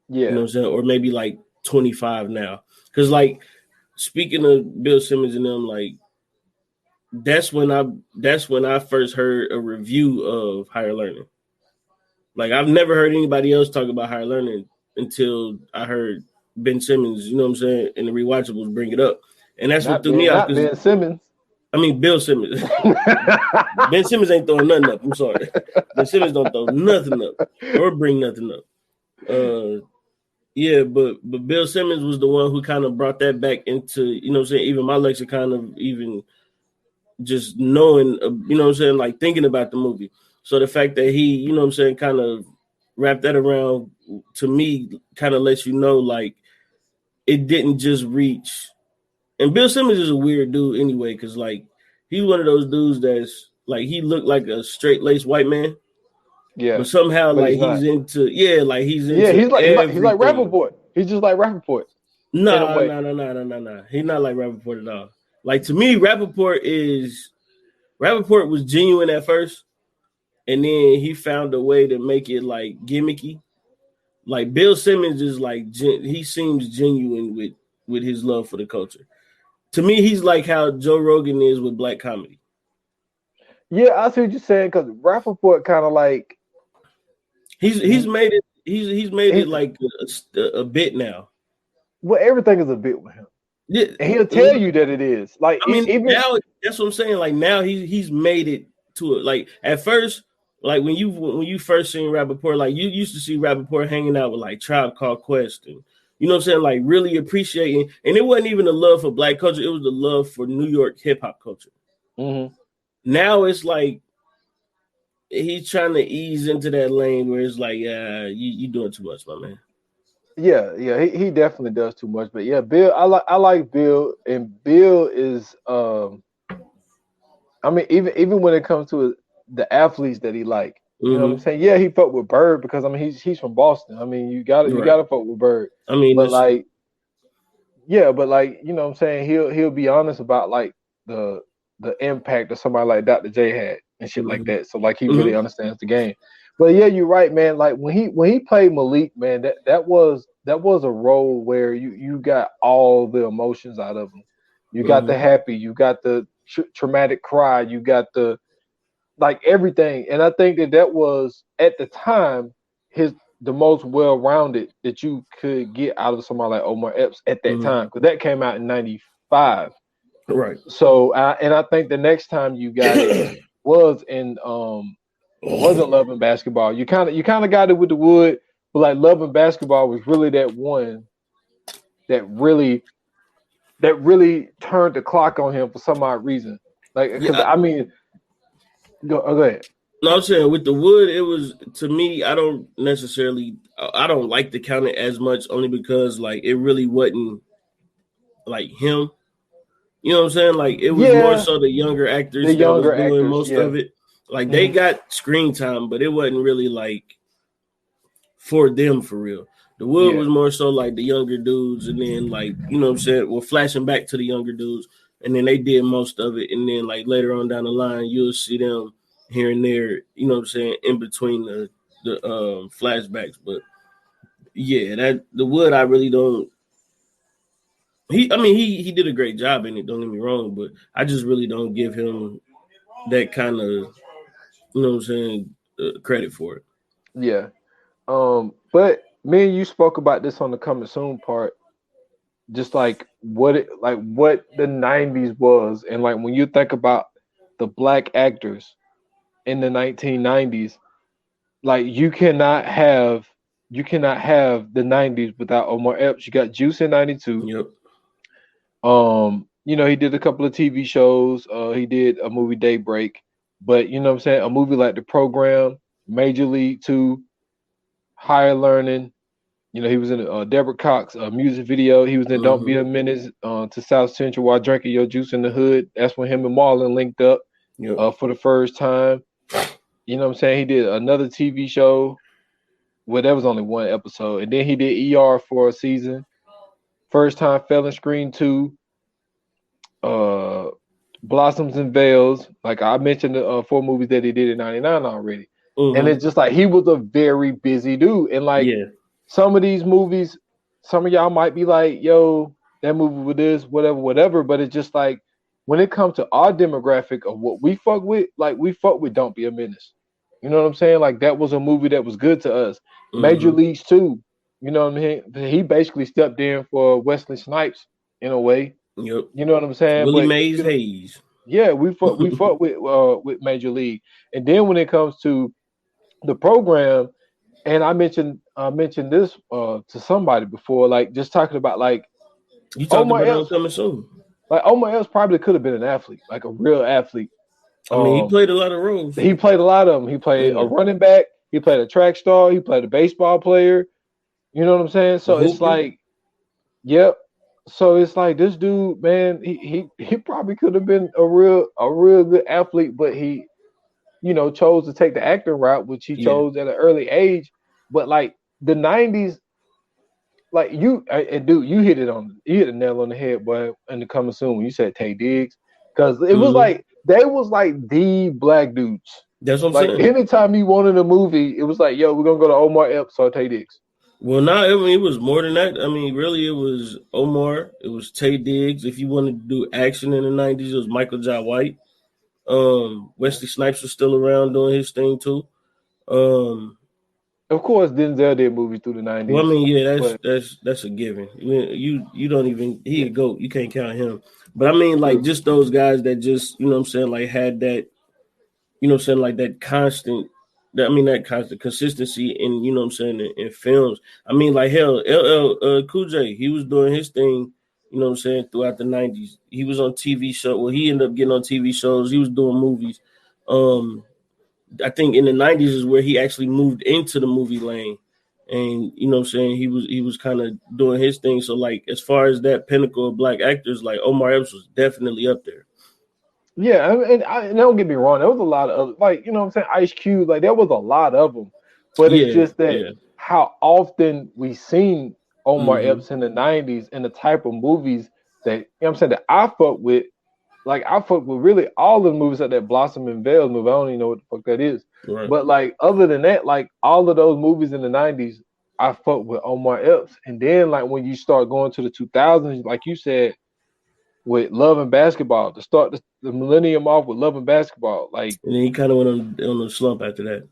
Yeah. You know what I'm saying? Or maybe like 25 now. Because like, speaking of Bill Simmons and them, like, that's when I first heard a review of Higher Learning. Like, I've never heard anybody else talk about Higher Learning until I heard Ben Simmons, you know what I'm saying, and the rewatchables bring it up. And that's what threw me off. Ben Simmons. I mean, Bill Simmons. Ben Simmons ain't throwing nothing up. I'm sorry. Ben Simmons don't throw nothing up or bring nothing up. Yeah, but Bill Simmons was the one who kind of brought that back into, you know what I'm saying, even my lexicon of even just knowing, you know what I'm saying, like thinking about the movie. So the fact that he, you know what I'm saying, kind of wrapped that around, to me, kind of lets you know, like, it didn't just reach. And Bill Simmons is a weird dude anyway, because, like, he's one of those dudes that's like he looked like a straight laced white man, Yeah, but somehow but like he's not. he's into like he's Yeah, into he's like everything. Rappaport. He's just like Rappaport in a No, way. no, no, no, no, no, no. He's not like Rappaport at all. Like to me, Rappaport was genuine at first, and then he found a way to make it like gimmicky. Like Bill Simmons is like he seems genuine with his love for the culture. To me, he's like how Joe Rogan is with black comedy. Yeah, I see what you're saying because Rappaport kind of like He's made it he, like a bit now. well, everything is a bit with him, Yeah, and he'll tell you that it is. Like I mean, even now that's what I'm saying. Like now he's made it to it. Like at first, like when you first seen Rappaport, like you used to see Rappaport hanging out with like Tribe Called Quest and you know what I'm saying, like really appreciating. And it wasn't even the love for black culture; it was the love for New York hip hop culture. mm-hmm. Now it's like he's trying to ease into that lane where it's like, you doing too much, my man. Yeah, he definitely does too much. But yeah, Bill, I like Bill, and Bill is I mean, even when it comes to the athletes that he like, you know what I'm saying? Yeah, he fucked with Bird because I mean he's from Boston. I mean you gotta fuck with Bird. I mean, but like yeah, but like you know what I'm saying he'll be honest about like the impact that somebody like Dr. J had and shit like that. So like he really understands the game. But yeah, you're right, man. Like when he played Malik, man, that was a role where you got all the emotions out of him. You got the happy, you got the traumatic cry, you got the like everything. And I think that was at the time the most well-rounded that you could get out of somebody like Omar Epps at that time because that came out in '95. Right. So and I think the next time you got it was in wasn't Love and Basketball. You kind of got it with the Wood, but like Love and Basketball was really that one that really turned the clock on him for some odd reason. Like because I mean, go ahead. No, I'm saying with the Wood, it was to me. I don't like to count it as much only because like it really wasn't like him. You know what I'm saying? Like it was more so the younger actors that was doing most of it. Like they got screen time, but it wasn't really like for them for real. The Wood was more so like the younger dudes, and then like you know what I'm saying, we're flashing back to the younger dudes, and then they did most of it, and then like later on down the line, you'll see them here and there, you know what I'm saying, in between the flashbacks. But yeah, that the Wood I really don't. He did a great job in it. Don't get me wrong, but I just really don't give him that kind of, you know what I'm saying, credit for it. Yeah. But me and you spoke about this on the coming soon part, just like what the '90s was, and like when you think about the black actors in the 1990s, like you cannot have the '90s without Omar Epps. You got Juice in '92. Yep. You know, he did a couple of TV shows. He did a movie Daybreak, but you know what I'm saying, a movie like The Program, Major League 2, Higher Learning. You know, he was in Deborah Cox music video. He was in Don't Be a Menace to South Central while drinking your juice in the hood. That's when him and Marlon linked up for the first time. You know what I'm saying? He did another TV show. Well, that was only one episode. And then he did ER for a season. First time Felon Screen 2. Blossoms and Veils. Like I mentioned the 4 movies that he did in '99 already. And it's just like he was a very busy dude. And like some of these movies, some of y'all might be like, yo, that movie with this, whatever. But it's just like when it comes to our demographic of what we fuck with, like we fuck with Don't Be a Menace. You know what I'm saying? Like that was a movie that was good to us. Major Leagues 2. You know what I mean? He basically stepped in for Wesley Snipes in a way. Yep. You know what I'm saying? Willie Mays Hayes. Yeah, we fuck with Major League. And then when it comes to the Program, and I mentioned this to somebody before, like just talking about like you talked about it coming soon. Like Omar Epps probably could have been an athlete, like a real athlete. I mean, he played a lot of roles. He played a lot of them. He played a running back. He played a track star. He played a baseball player. You know what I'm saying? So it's like, yep. So it's like this dude, man. He probably could have been a real good athlete, but he chose to take the acting route, which he chose at an early age. But like the '90s, like dude, you hit the nail on the head, boy. In the coming soon when you said Tay Diggs, because it was like they was like the black dudes. That's what I'm like saying. anytime you wanted a movie, it was like, yo, we're gonna go to Omar Epps or Tay Diggs. Well, now it was more than that. I mean, really, it was Omar. It was Tay Diggs. If you wanted to do action in the '90s, it was Michael Jai White. Wesley Snipes was still around doing his thing too. Of course, Denzel did movies through the '90s. Well, I mean, yeah, that's a given. You don't even he a GOAT. You can't count him. But I mean, like just those guys that just what I'm saying, like had that, what I'm saying, like that constant. That constant consistency in what I'm saying in films. I mean, like hell, LL Cool J, he was doing his thing. What I'm saying, throughout the '90s. He was on TV show. Well, he ended up getting on TV shows. He was doing movies. I think in the '90s is where he actually moved into the movie lane. And what I'm saying, he was kind of doing his thing. So like as far as that pinnacle of black actors, like Omar Epps was definitely up there. Yeah, and don't get me wrong, there was a lot of other, like what I'm saying, Ice Cube, like there was a lot of them, but it's just that how often we seen Omar Epps in the '90s and the type of movies that what I'm saying that I fuck with. Like I fuck with really all the movies like that Blossom and Veils movie. I don't even know what the fuck that is. Right. But like other than that, like all of those movies in the '90s, I fuck with Omar Epps. And then like when you start going to the 2000s, like you said, with Love and Basketball, to start the millennium off with Love and Basketball, like and then he kind of went on a slump after that.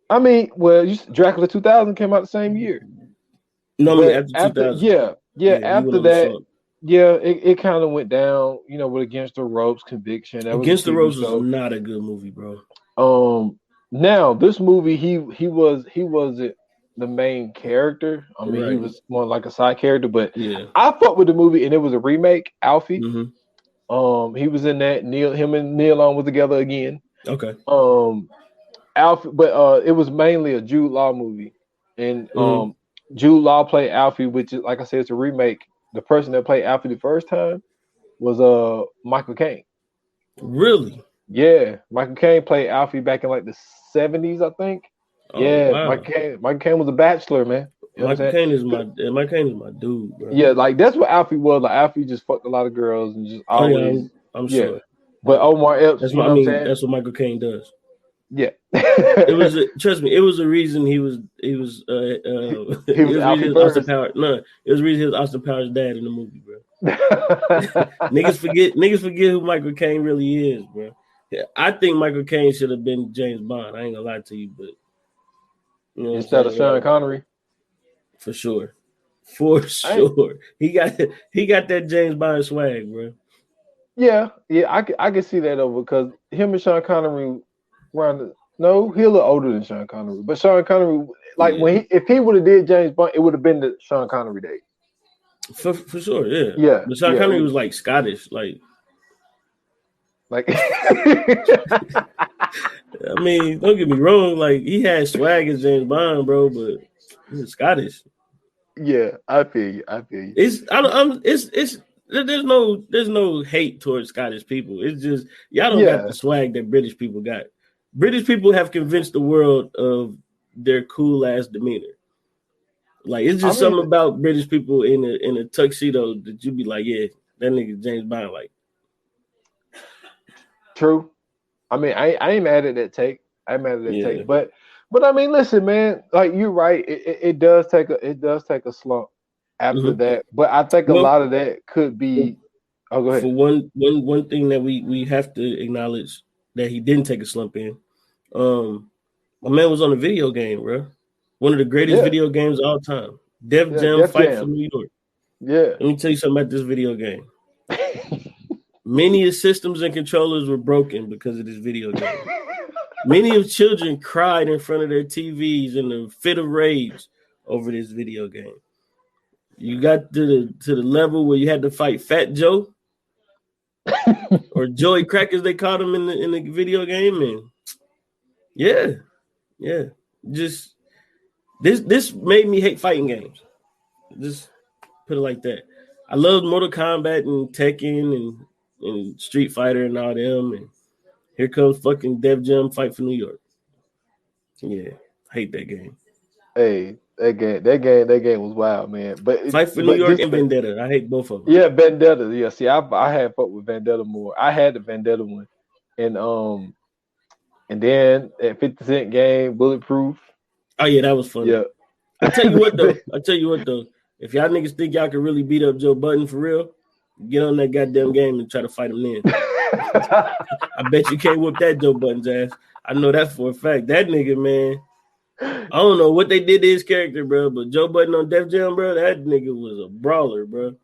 I mean, well, Dracula 2000 came out the same year. No, I mean after 2000. After that. Yeah, it kind of went down, with Against the Ropes, Conviction. Against the Ropes was not a good movie, bro. Now this movie, he wasn't the main character. I mean, he was more like a side character. But I fucked with the movie, and it was a remake. Alfie. Mm-hmm. He was in that. Him and Neil on was together again. Okay. Alfie, but it was mainly a Jude Law movie, and Jude Law played Alfie, which is, like I said, it's a remake. The person that played Alfie the first time was Michael Caine. Really? Yeah, Michael Caine played Alfie back in like the '70s, I think. Oh, yeah, wow. Michael Caine was a bachelor, man. Michael Caine is my dude, bro. Yeah, like that's what Alfie was. Like Alfie just fucked a lot of girls and just always. I'm sure. But Omar Epps, that's what that's what Michael Caine does. Yeah. Trust me, it was a reason he was Austin Powers. No, it was the reason he was Austin Powers' dad in the movie, bro. niggas forget who Michael Caine really is, bro. I think Michael Caine should have been James Bond. I ain't gonna lie to you, but instead of Sean Connery. For sure. He got that James Bond swag, bro. Yeah, I can see that though, because him and Sean Connery no, he a little older than Sean Connery, but Sean Connery, like if he would have did James Bond, it would have been the Sean Connery days. For sure, yeah. Yeah. But Sean Connery was like Scottish, like I mean, don't get me wrong, like he had swag as James Bond, bro, but he's Scottish. Yeah, I feel you. There's no hate towards Scottish people. It's just y'all don't got the swag that British people got. British people have convinced the world of their cool ass demeanor. Like it's just something about British people in a tuxedo that you be like, yeah, that nigga James Bond. Like, true. I mean, I ain't mad at that take. Take, but I mean, listen, man. Like you're right. It does take a slump after that, but I think a lot of that could be. Oh, go ahead. For one thing that we have to acknowledge that he didn't take a slump in. My man was on a video game, bro. One of the greatest video games of all time. Def Jam Fight for New York. Yeah. Let me tell you something about this video game. Many systems and controllers were broken because of this video game. Many of children cried in front of their TVs in a fit of rage over this video game. You got to the level where you had to fight Fat Joe or Joey Crack, as they called him in the video game, and just this made me hate fighting games. Just put it like that. I love Mortal Kombat and Tekken and Street Fighter and all them, and Here comes fucking Def Jam Fight for New York. Yeah, hate that game. Hey, that game was wild, man. Fight for New York and Vendetta. I hate both of them. Yeah, Vendetta. Yeah, see, I had fuck with Vendetta more. I had the Vendetta one, and then that 50 Cent game, Bulletproof. Oh yeah, that was funny. Yeah. I tell you what though. If y'all niggas think y'all can really beat up Joe Budden for real, get on that goddamn game and try to fight him then. I bet you can't whoop that Joe Budden's ass. I know that for a fact. That nigga, man. I don't know what they did to his character, bro, but Joe Budden on Def Jam, bro, that nigga was a brawler, bro.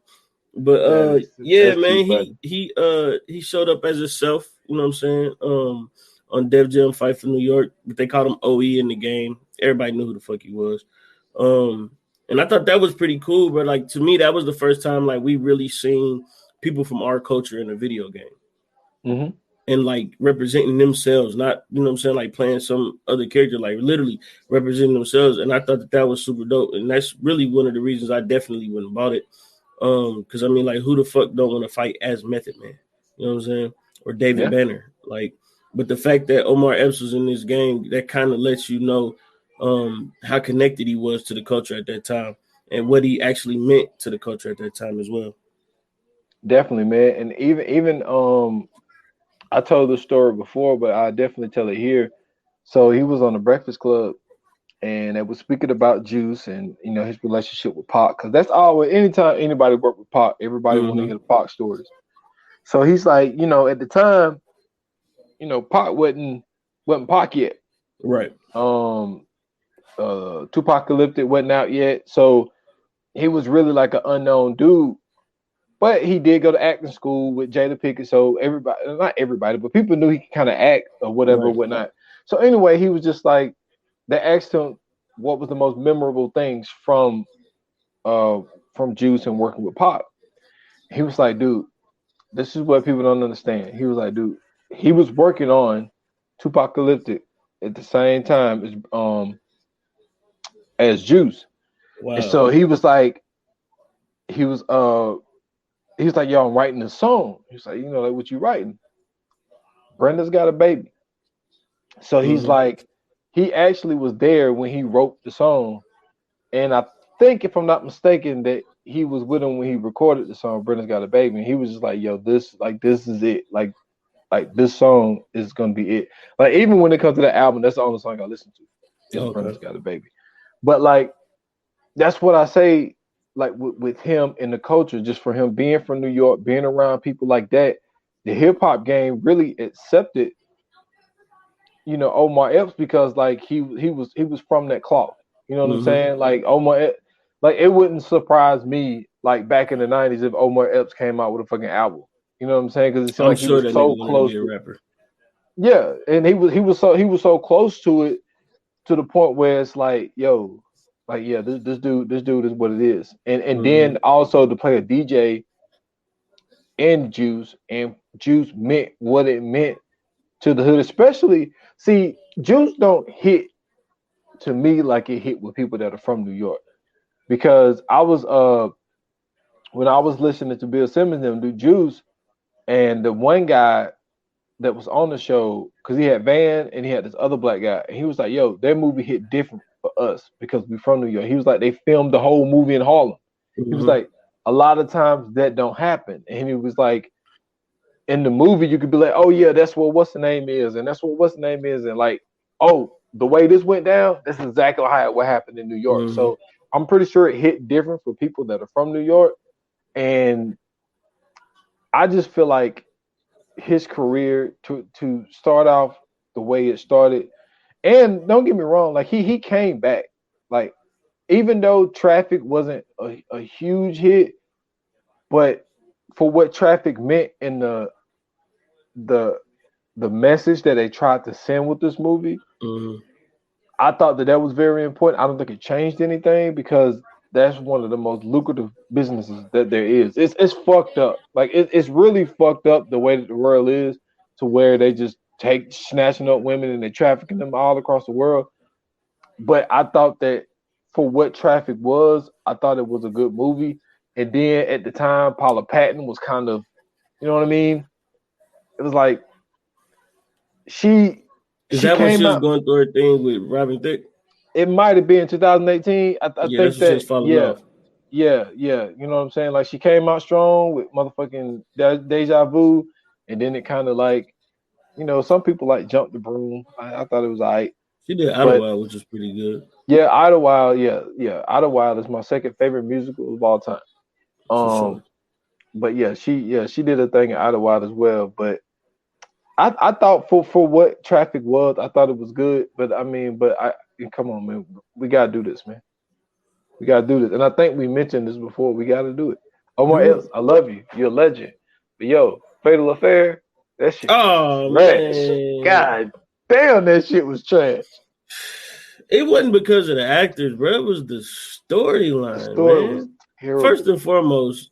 But yeah, man, he showed up as himself, you know what I'm saying? On Def Jam Fight for New York, but they called him OE in the game. Everybody knew who the fuck he was. And I thought that was pretty cool, but like to me, that was the first time like we really seen people from our culture in a video game. Mm-hmm. And like representing themselves, not, you know what I'm saying, like playing some other character, like literally representing themselves. And I thought that was super dope. And that's really one of the reasons I definitely went and bought it. Because I mean, like, who the fuck don't want to fight as Method Man? You know what I'm saying? Or David Banner. Like, but the fact that Omar Epps was in this game, that kind of lets you know how connected he was to the culture at that time and what he actually meant to the culture at that time as well. Definitely, man. And even I told the story before, but I definitely tell it here. So he was on the Breakfast Club, and they was speaking about Juice and, you know, his relationship with Pac, because that's always, anytime anybody worked with Pac, everybody want to hear the Pac stories. So he's like, you know, at the time, you know, Pac wasn't Pac yet, right? Tupacalyptic wasn't out yet, so he was really like an unknown dude. But he did go to acting school with Jada Pinkett, so everybody, not everybody, but people knew he could kind of act or whatever, whatnot. So anyway, he was just like, they asked him what was the most memorable things from Juice and working with Pac. He was like, dude, this is what people don't understand. He was like, dude, he was working on Tupacalyptic at the same time as Juice. Wow. And so he was like, yo, I'm writing a song. He's like, you know, like, what you writing? Brenda's Got a Baby. So he's like, he actually was there when he wrote the song. And I think, if I'm not mistaken, that he was with him when he recorded the song, Brenda's Got a Baby. And he was just like, yo, this is it. Like this song is going to be it. Like, even when it comes to the album, that's the only song I listen to. Is Brenda's Got a Baby. But like, that's what I say, like with him in the culture, just for him being from New York, being around people like that, the hip hop game really accepted, you know, Omar Epps, because like he was from that cloth. You know what I'm saying? Like Omar, like it wouldn't surprise me, like back in the 90s, if Omar Epps came out with a fucking album. You know what I'm saying? Because it seemed like he was so close to rapper. Yeah, and he was so close to it, to the point where it's like, yo, like, yeah, this dude is what it is. And then also to play a DJ in Juice, and Juice meant what it meant to the hood. Especially, see, Juice don't hit to me like it hit with people that are from New York. Because I was when I was listening to Bill Simmons them do Juice, and the one guy that was on the show, because he had Van and he had this other black guy, and he was like, yo, their movie hit different for us because we're from New York. He was like, they filmed the whole movie in Harlem. He was like, a lot of times that don't happen. And he was like, in the movie, you could be like, oh yeah, that's what what's the name is, and that's what what's the name is, and like, oh, the way this went down, that's exactly how what happened in New York. So I'm pretty sure it hit different for people that are from New York. And I just feel like his career to start off the way it started, and don't get me wrong, like he came back, like, even though Traffic wasn't a huge hit, but for what Traffic meant in the message that they tried to send with this movie, I thought that was very important. I don't think it changed anything, because that's one of the most lucrative businesses that there is. It's fucked up. Like it's really fucked up the way that the world is, to where they just snatching up women and they trafficking them all across the world. But I thought that for what Traffic was, I thought it was a good movie. And then at the time, Paula Patton was kind of, you know what I mean? It was like, She that when she came was out. going through her thing with Robin Thicke? It might have been 2018. I Yeah, think that's when she was that. falling Yeah, off. yeah. You know what I'm saying? Like she came out strong with motherfucking Deja Vu, and then it kind of like, some people like jumped the broom. I thought it was alright, She did but Idlewild, which is pretty good. yeah, Idlewild. Yeah. Idlewild is my second favorite musical of all time. For sure. But she did a thing in Idlewild as well. But I thought for what Traffic was, I thought it was good. But I mean, come on, man, we gotta do this, man. We gotta do this. And I think we mentioned this before. We gotta do it. Omar Do it. Epps, I love you. You're a legend. But yo, Fatal Affair, that shit Oh trash. man. God damn, that shit was trash. It wasn't because of the actors, bro. It was the The storyline, story was man. terrible. First and foremost,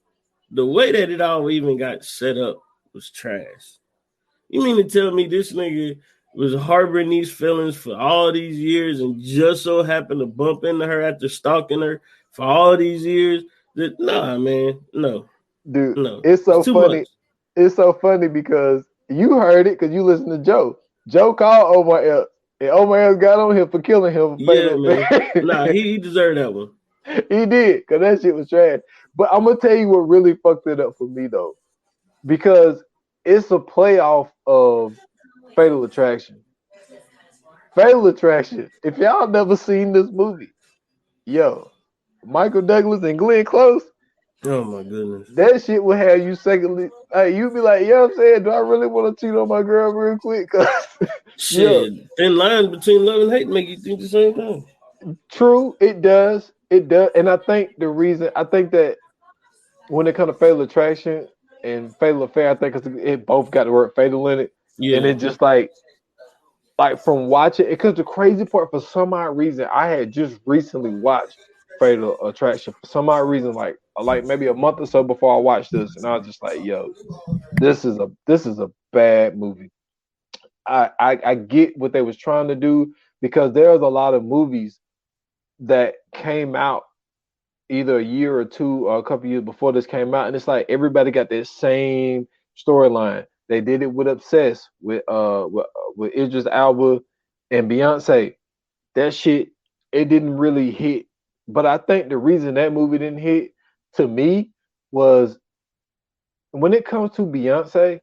the way that it all even got set up was trash. You mean to tell me this nigga was harboring these feelings for all these years and just so happened to bump into her after stalking her for all these years? Nah, man. No. Dude, No. it's so It's too much. funny. It's so funny because you heard it because you listened to Joe. Joe called Omar Epps, and Omar Epps got on him for killing him for Yeah, Fatal man. Affair. Nah, he deserved that one. He did, because that shit was trash. But I'm gonna tell you what really fucked it up for me though, because it's a playoff of Fatal Attraction. Fatal Attraction. If y'all never seen this movie, yo, Michael Douglas and Glenn Close, Oh my goodness. that shit will have you secondly. You be like, I'm saying, do I really want to cheat on my girl real quick? Cause Shit. Thin lines between love and hate make you think the same thing. true, it does. It does. And I think that when it comes to Fatal Attraction and Fatal Affair, I think it both got the word fatal in it. And Yeah. it just like from watching it, because the crazy part, for some odd reason, I had just recently watched Fatal Attraction for some odd reason, like maybe a month or so before I watched this, and I was just like, yo, this is a bad movie. I get what they was trying to do, because there's a lot of movies that came out either a year or two or a couple years before this came out, and it's like everybody got that same storyline. They did it with Obsessed with Idris Elba and Beyonce. That shit, it didn't really hit. But I think the reason that movie didn't hit to me was, when it comes to Beyonce,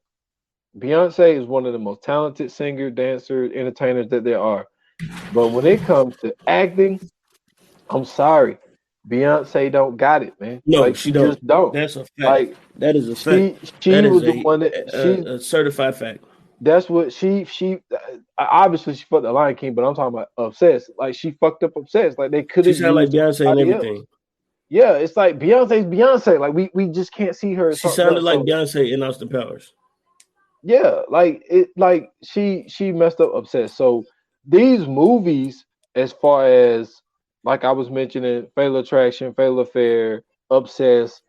Beyonce is one of the most talented singer, dancer, entertainers that there are. But when it comes to acting, I'm sorry, Beyonce don't got it, man. No, Like she she don't. just don't. That's a fact. Like That is a fact. she That is was the one that a certified fact. that's what she obviously she fucked the Lion King, but I'm talking about Obsessed. Like she fucked up Obsessed. Like they could She have sound like used Beyonce and somebody else. everything. Yeah, it's like Beyonce's Beyonce. Like we just can't see her as She something sounded else. like So Beyonce in Austin Powers. yeah, like she messed up Obsessed. So these movies, as far as like I was mentioning, Fatal Attraction, Fatal Affair, Obsessed,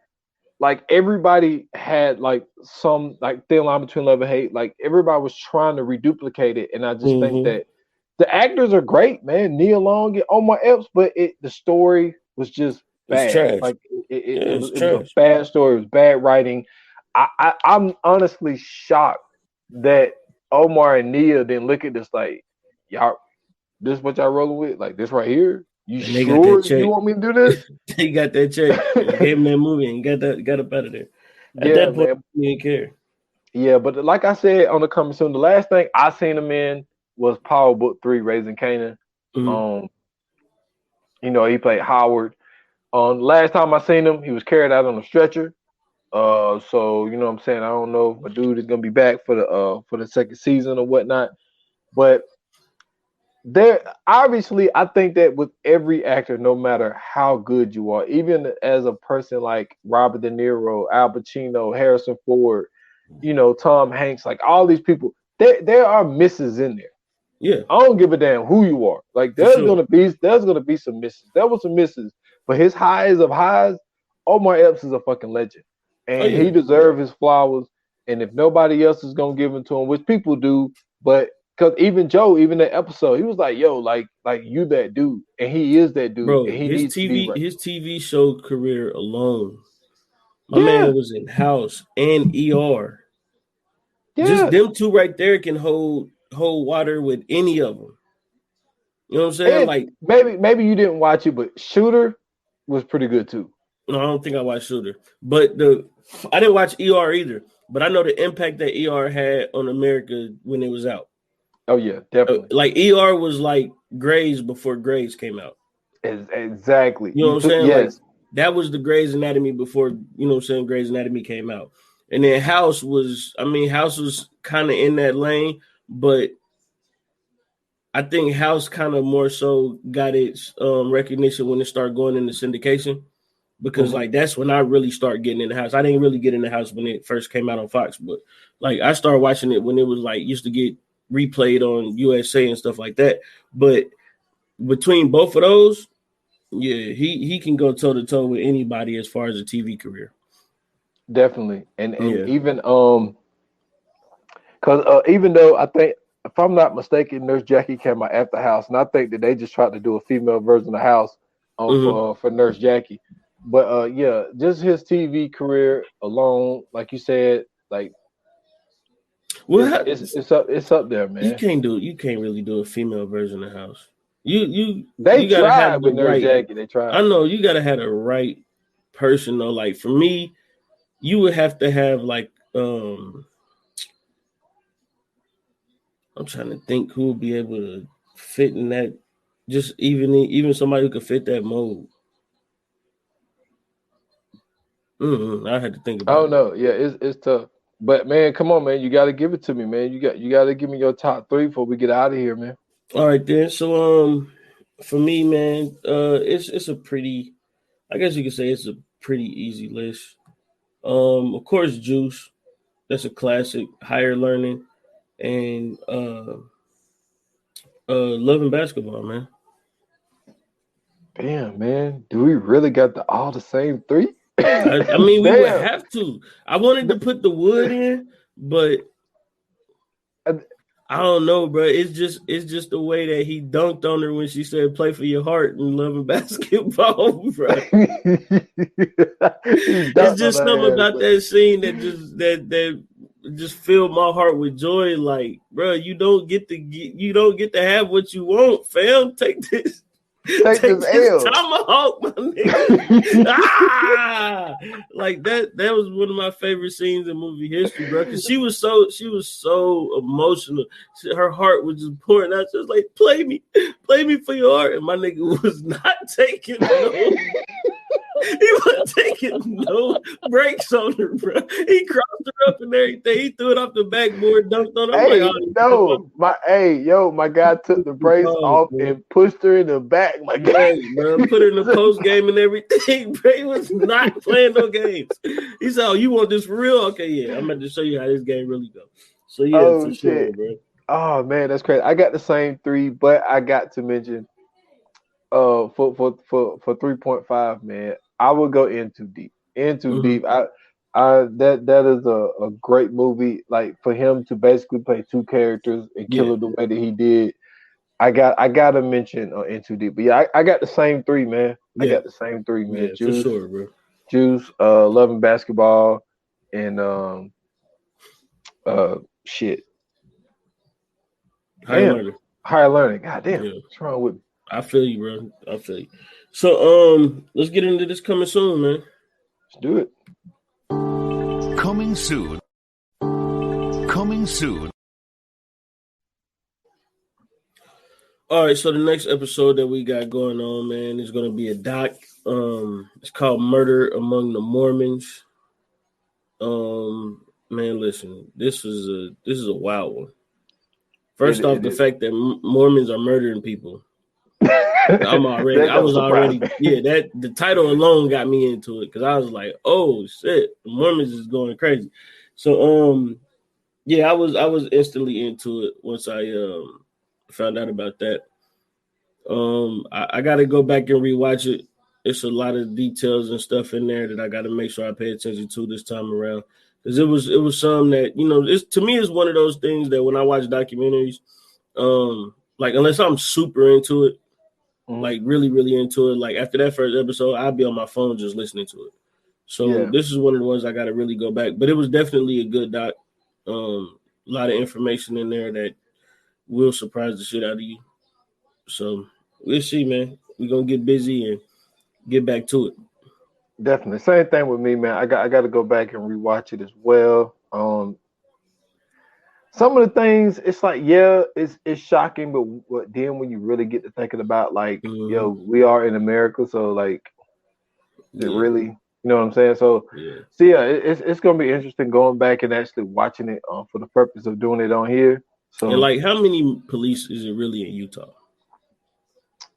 like everybody had like some like thin line between love and hate. Like everybody was trying to reduplicate it, and I just think Mm-hmm. that the actors are great, man. Neil Long and Omar Epps, but the story was just It's bad. trash. Like Yeah, it's it was a trash. bad story. It was bad writing. I'm honestly shocked that Omar and Nia didn't look at this like, y'all, this what y'all rolling with? Like this right here? You And they got that sure you check. want me to do this? They got that check and gave him that movie and got up out of there. At Yeah, that point, man. he didn't care. Yeah, but like I said on the coming soon, the last thing I seen him in was Power Book 3, Raising Canaan. Mm-hmm. He played Howard. Last time I seen him, he was carried out on a stretcher. So you know what I'm saying? I don't know if my dude is gonna be back for the second season or whatnot. But there obviously I think that with every actor, no matter how good you are, even as a person like Robert De Niro, Al Pacino, Harrison Ford, Tom Hanks, like all these people, there are misses in there. Yeah, I don't give a damn who you are. Like for there's sure. gonna be some misses. There was some misses, but his highs of highs, Omar Epps is a fucking legend, Oh and yeah, he deserves his flowers. And if nobody else is gonna give them to him, which people do, but because even Joe, even that episode, he was like, "Yo, like you that dude," and he is that dude, and bro. he needs to be right. His TV show career alone. My Yeah, man was in House and ER. Just yeah, them two right there can hold hold water with any of them. You know what I'm saying? And Like maybe you didn't watch it, but Shooter was pretty good too. no, I don't think I watched Shooter, but I didn't watch ER either. But I know the impact that ER had on America when it was out. Oh yeah, definitely. Like ER was like Grey's before Grey's came out. Exactly. You know what I'm saying? Like Yes. that was the Grey's Anatomy before, you know what I'm saying, Grey's Anatomy came out. And then House was kind of in that lane, but I think House kind of more so got its recognition when it started going into syndication. Because like that's when I really started getting in the House. I didn't really get in the House when it first came out on Fox, but like I started watching it when it was like used to get replayed on USA and stuff like that. But between both of those, yeah, he can go toe to toe with anybody as far as a TV career. Definitely. And Yeah. even because even though I think, if I'm not mistaken, Nurse Jackie came out after House, and I think that they just tried to do a female version of House for Nurse Jackie. But yeah, just his TV career alone, like you said, like it's up there, man. You can't really do a female version of House. You They gotta tried have the with Nurse right. Jackie. They tried. I know you gotta have the right person though. Like for me, you would have to have like I'm trying to think who would be able to fit in that. Just even somebody who could fit that mold. I had to think about it. I don't know. Yeah, it's tough. But man, come on, man. You got to give it to me, man. You got to give me your top 3 before we get out of here, man. All right, then. So for me, man, it's a pretty, I guess you could say it's a pretty easy list. Of course, Juice. That's a classic. Higher Learning, and Love and Basketball, man. Damn, man. Do we really got all the same 3? I mean, we would have to. I wanted to put the Wood in, but I don't know, bro. It's just the way that he dunked on her when she said "play for your heart" and Love and Basketball, bro. It's just something about that scene that just filled my heart with joy. Like, bro, you don't get to have what you want, fam. Take this. Take this tomahawk, my nigga. Like that was one of my favorite scenes in movie history, bro. Because she was so emotional. Her heart was just pouring out. She was like, play me for your heart. And my nigga was not taking he wasn't taking no breaks on her, bro. He crossed her up and everything. He threw it off the backboard, dunked on her. My guy took the brace off and pushed her in the back. My guy, bro, put her in the post game and everything. Bro, he was not playing no games. He said, "Oh, you want this for real? Okay, yeah, I'm going to show you how this game really goes." So yeah, for sure, bro. Oh man, that's crazy. I got the same 3, but I got to mention for 3.5, man. I would go Into Deep. Deep. That is a great movie. Like for him to basically play 2 characters and kill it the way that he did. I gotta mention Into Deep. But yeah, I got the same 3, man. Yeah. I got the same 3, man. Yeah, Juice, for sure, bro. Juice, Love and Basketball, and shit. Higher Learning. God damn, what's wrong with me? I feel you, bro. I feel you. So let's get into this coming soon, man. Let's do it. Coming soon. All right, so the next episode that we got going on, man, is going to be a doc. It's called Murder Among the Mormons. Man, listen, this is a wild one. First off, the fact that Mormons are murdering people. The title alone got me into it because I was like, oh shit, the Mormons is going crazy. So I was instantly into it once I found out about that. I gotta go back and rewatch it. It's a lot of details and stuff in there that I gotta make sure I pay attention to this time around. Because it was some that, to me it's one of those things that when I watch documentaries, like unless I'm super into it, like really, really into it, like after that first episode, I'll be on my phone just listening to it. So this is one of the ones I got to really go back. But it was definitely a good doc. A lot of information in there that will surprise the shit out of you. So we'll see, man. We're gonna get busy and get back to it. Definitely. Same thing with me, man. I got to go back and rewatch it as well. Some of the things, it's like, yeah, it's shocking, but then when you really get to thinking about, like, yo, we are in America, so like, is it really, you know what I'm saying? So yeah, it's gonna be interesting going back and actually watching it for the purpose of doing it on here. So, and like, how many police is it really in Utah?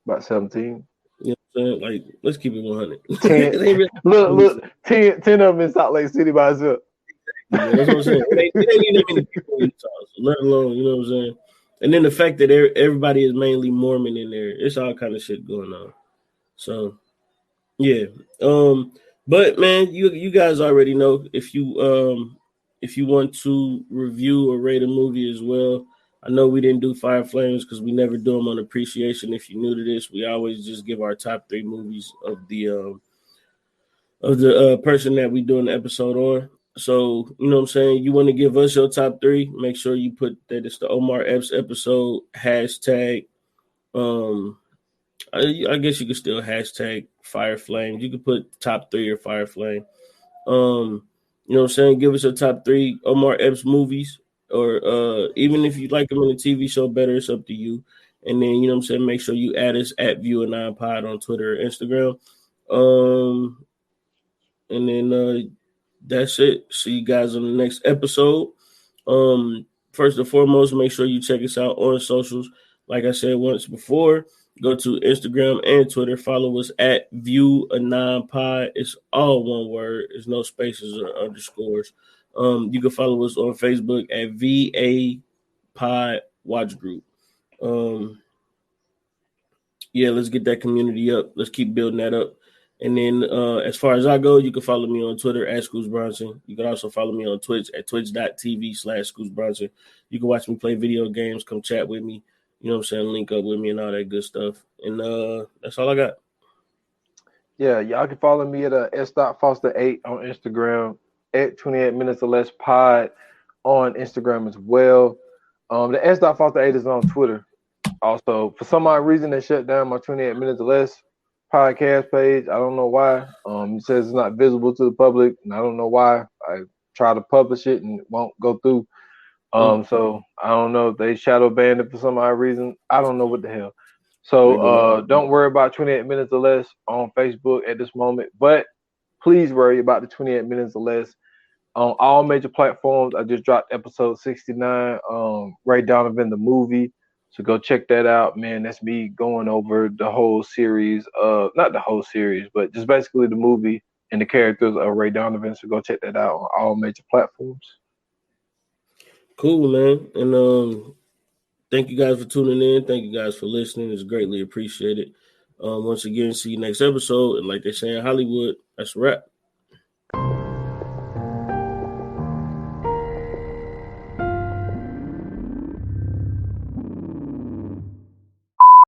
About 17. You know what I'm saying? Like, let's keep it 100. 10. Really look, 10 of them in Salt Lake City by itself. Yeah, that's what I'm saying. It ain't even that many people in Utah, so let alone, you know what I'm saying? And then the fact that everybody is mainly Mormon in there, it's all kind of shit going on. So, yeah. But man, you guys already know if you want to review or rate a movie as well. I know we didn't do Fire Flames because we never do them on appreciation. If you're new to this, we always just give our top 3 movies of the person that we doing the episode on. So, you know what I'm saying? You want to give us your top 3, make sure you put that it's the Omar Epps episode, hashtag, I guess you could still hashtag Fire Flames. You could put top 3 or Fire Flame. You know what I'm saying? Give us your top 3 Omar Epps movies, or even if you like them in a TV show better, it's up to you. And then, you know what I'm saying, make sure you add us at View9Pod on Twitter or Instagram. And then that's it. See you guys on the next episode. First and foremost, make sure you check us out on socials. Like I said once before, go to Instagram and Twitter. Follow us at View9Pod. It's all one word. There's no spaces or underscores. You can follow us on Facebook at VA Pod Watch Group. Yeah, let's get that community up. Let's keep building that up. And then as far as I go, you can follow me on Twitter at Scoots Bronson. You can also follow me on Twitch at twitch.tv/Scoots Bronson. You can watch me play video games. Come chat with me. You know what I'm saying? Link up with me and all that good stuff. And that's all I got. Yeah, y'all can follow me at S.Foster8 on Instagram, at 28 Minutes or Less Pod on Instagram as well. The S.Foster8 is on Twitter. Also, for some odd reason, they shut down my 28 Minutes or Less podcast page. I don't know why. It says it's not visible to the public, and I don't know why. I try to publish it and it won't go through. So I don't know if they shadow banned it for some odd reason. I don't know what the hell. So don't worry about 28 Minutes or Less on Facebook at this moment, but please worry about the 28 Minutes or Less on all major platforms. I just dropped episode 69, Ray Donovan the movie. So go check that out, man. That's me going over the whole series not the whole series, but just basically the movie and the characters of Ray Donovan. So go check that out on all major platforms. Cool, man. And thank you guys for tuning in. Thank you guys for listening. It's greatly appreciated. Once again, see you next episode. And like they say in Hollywood, that's a wrap.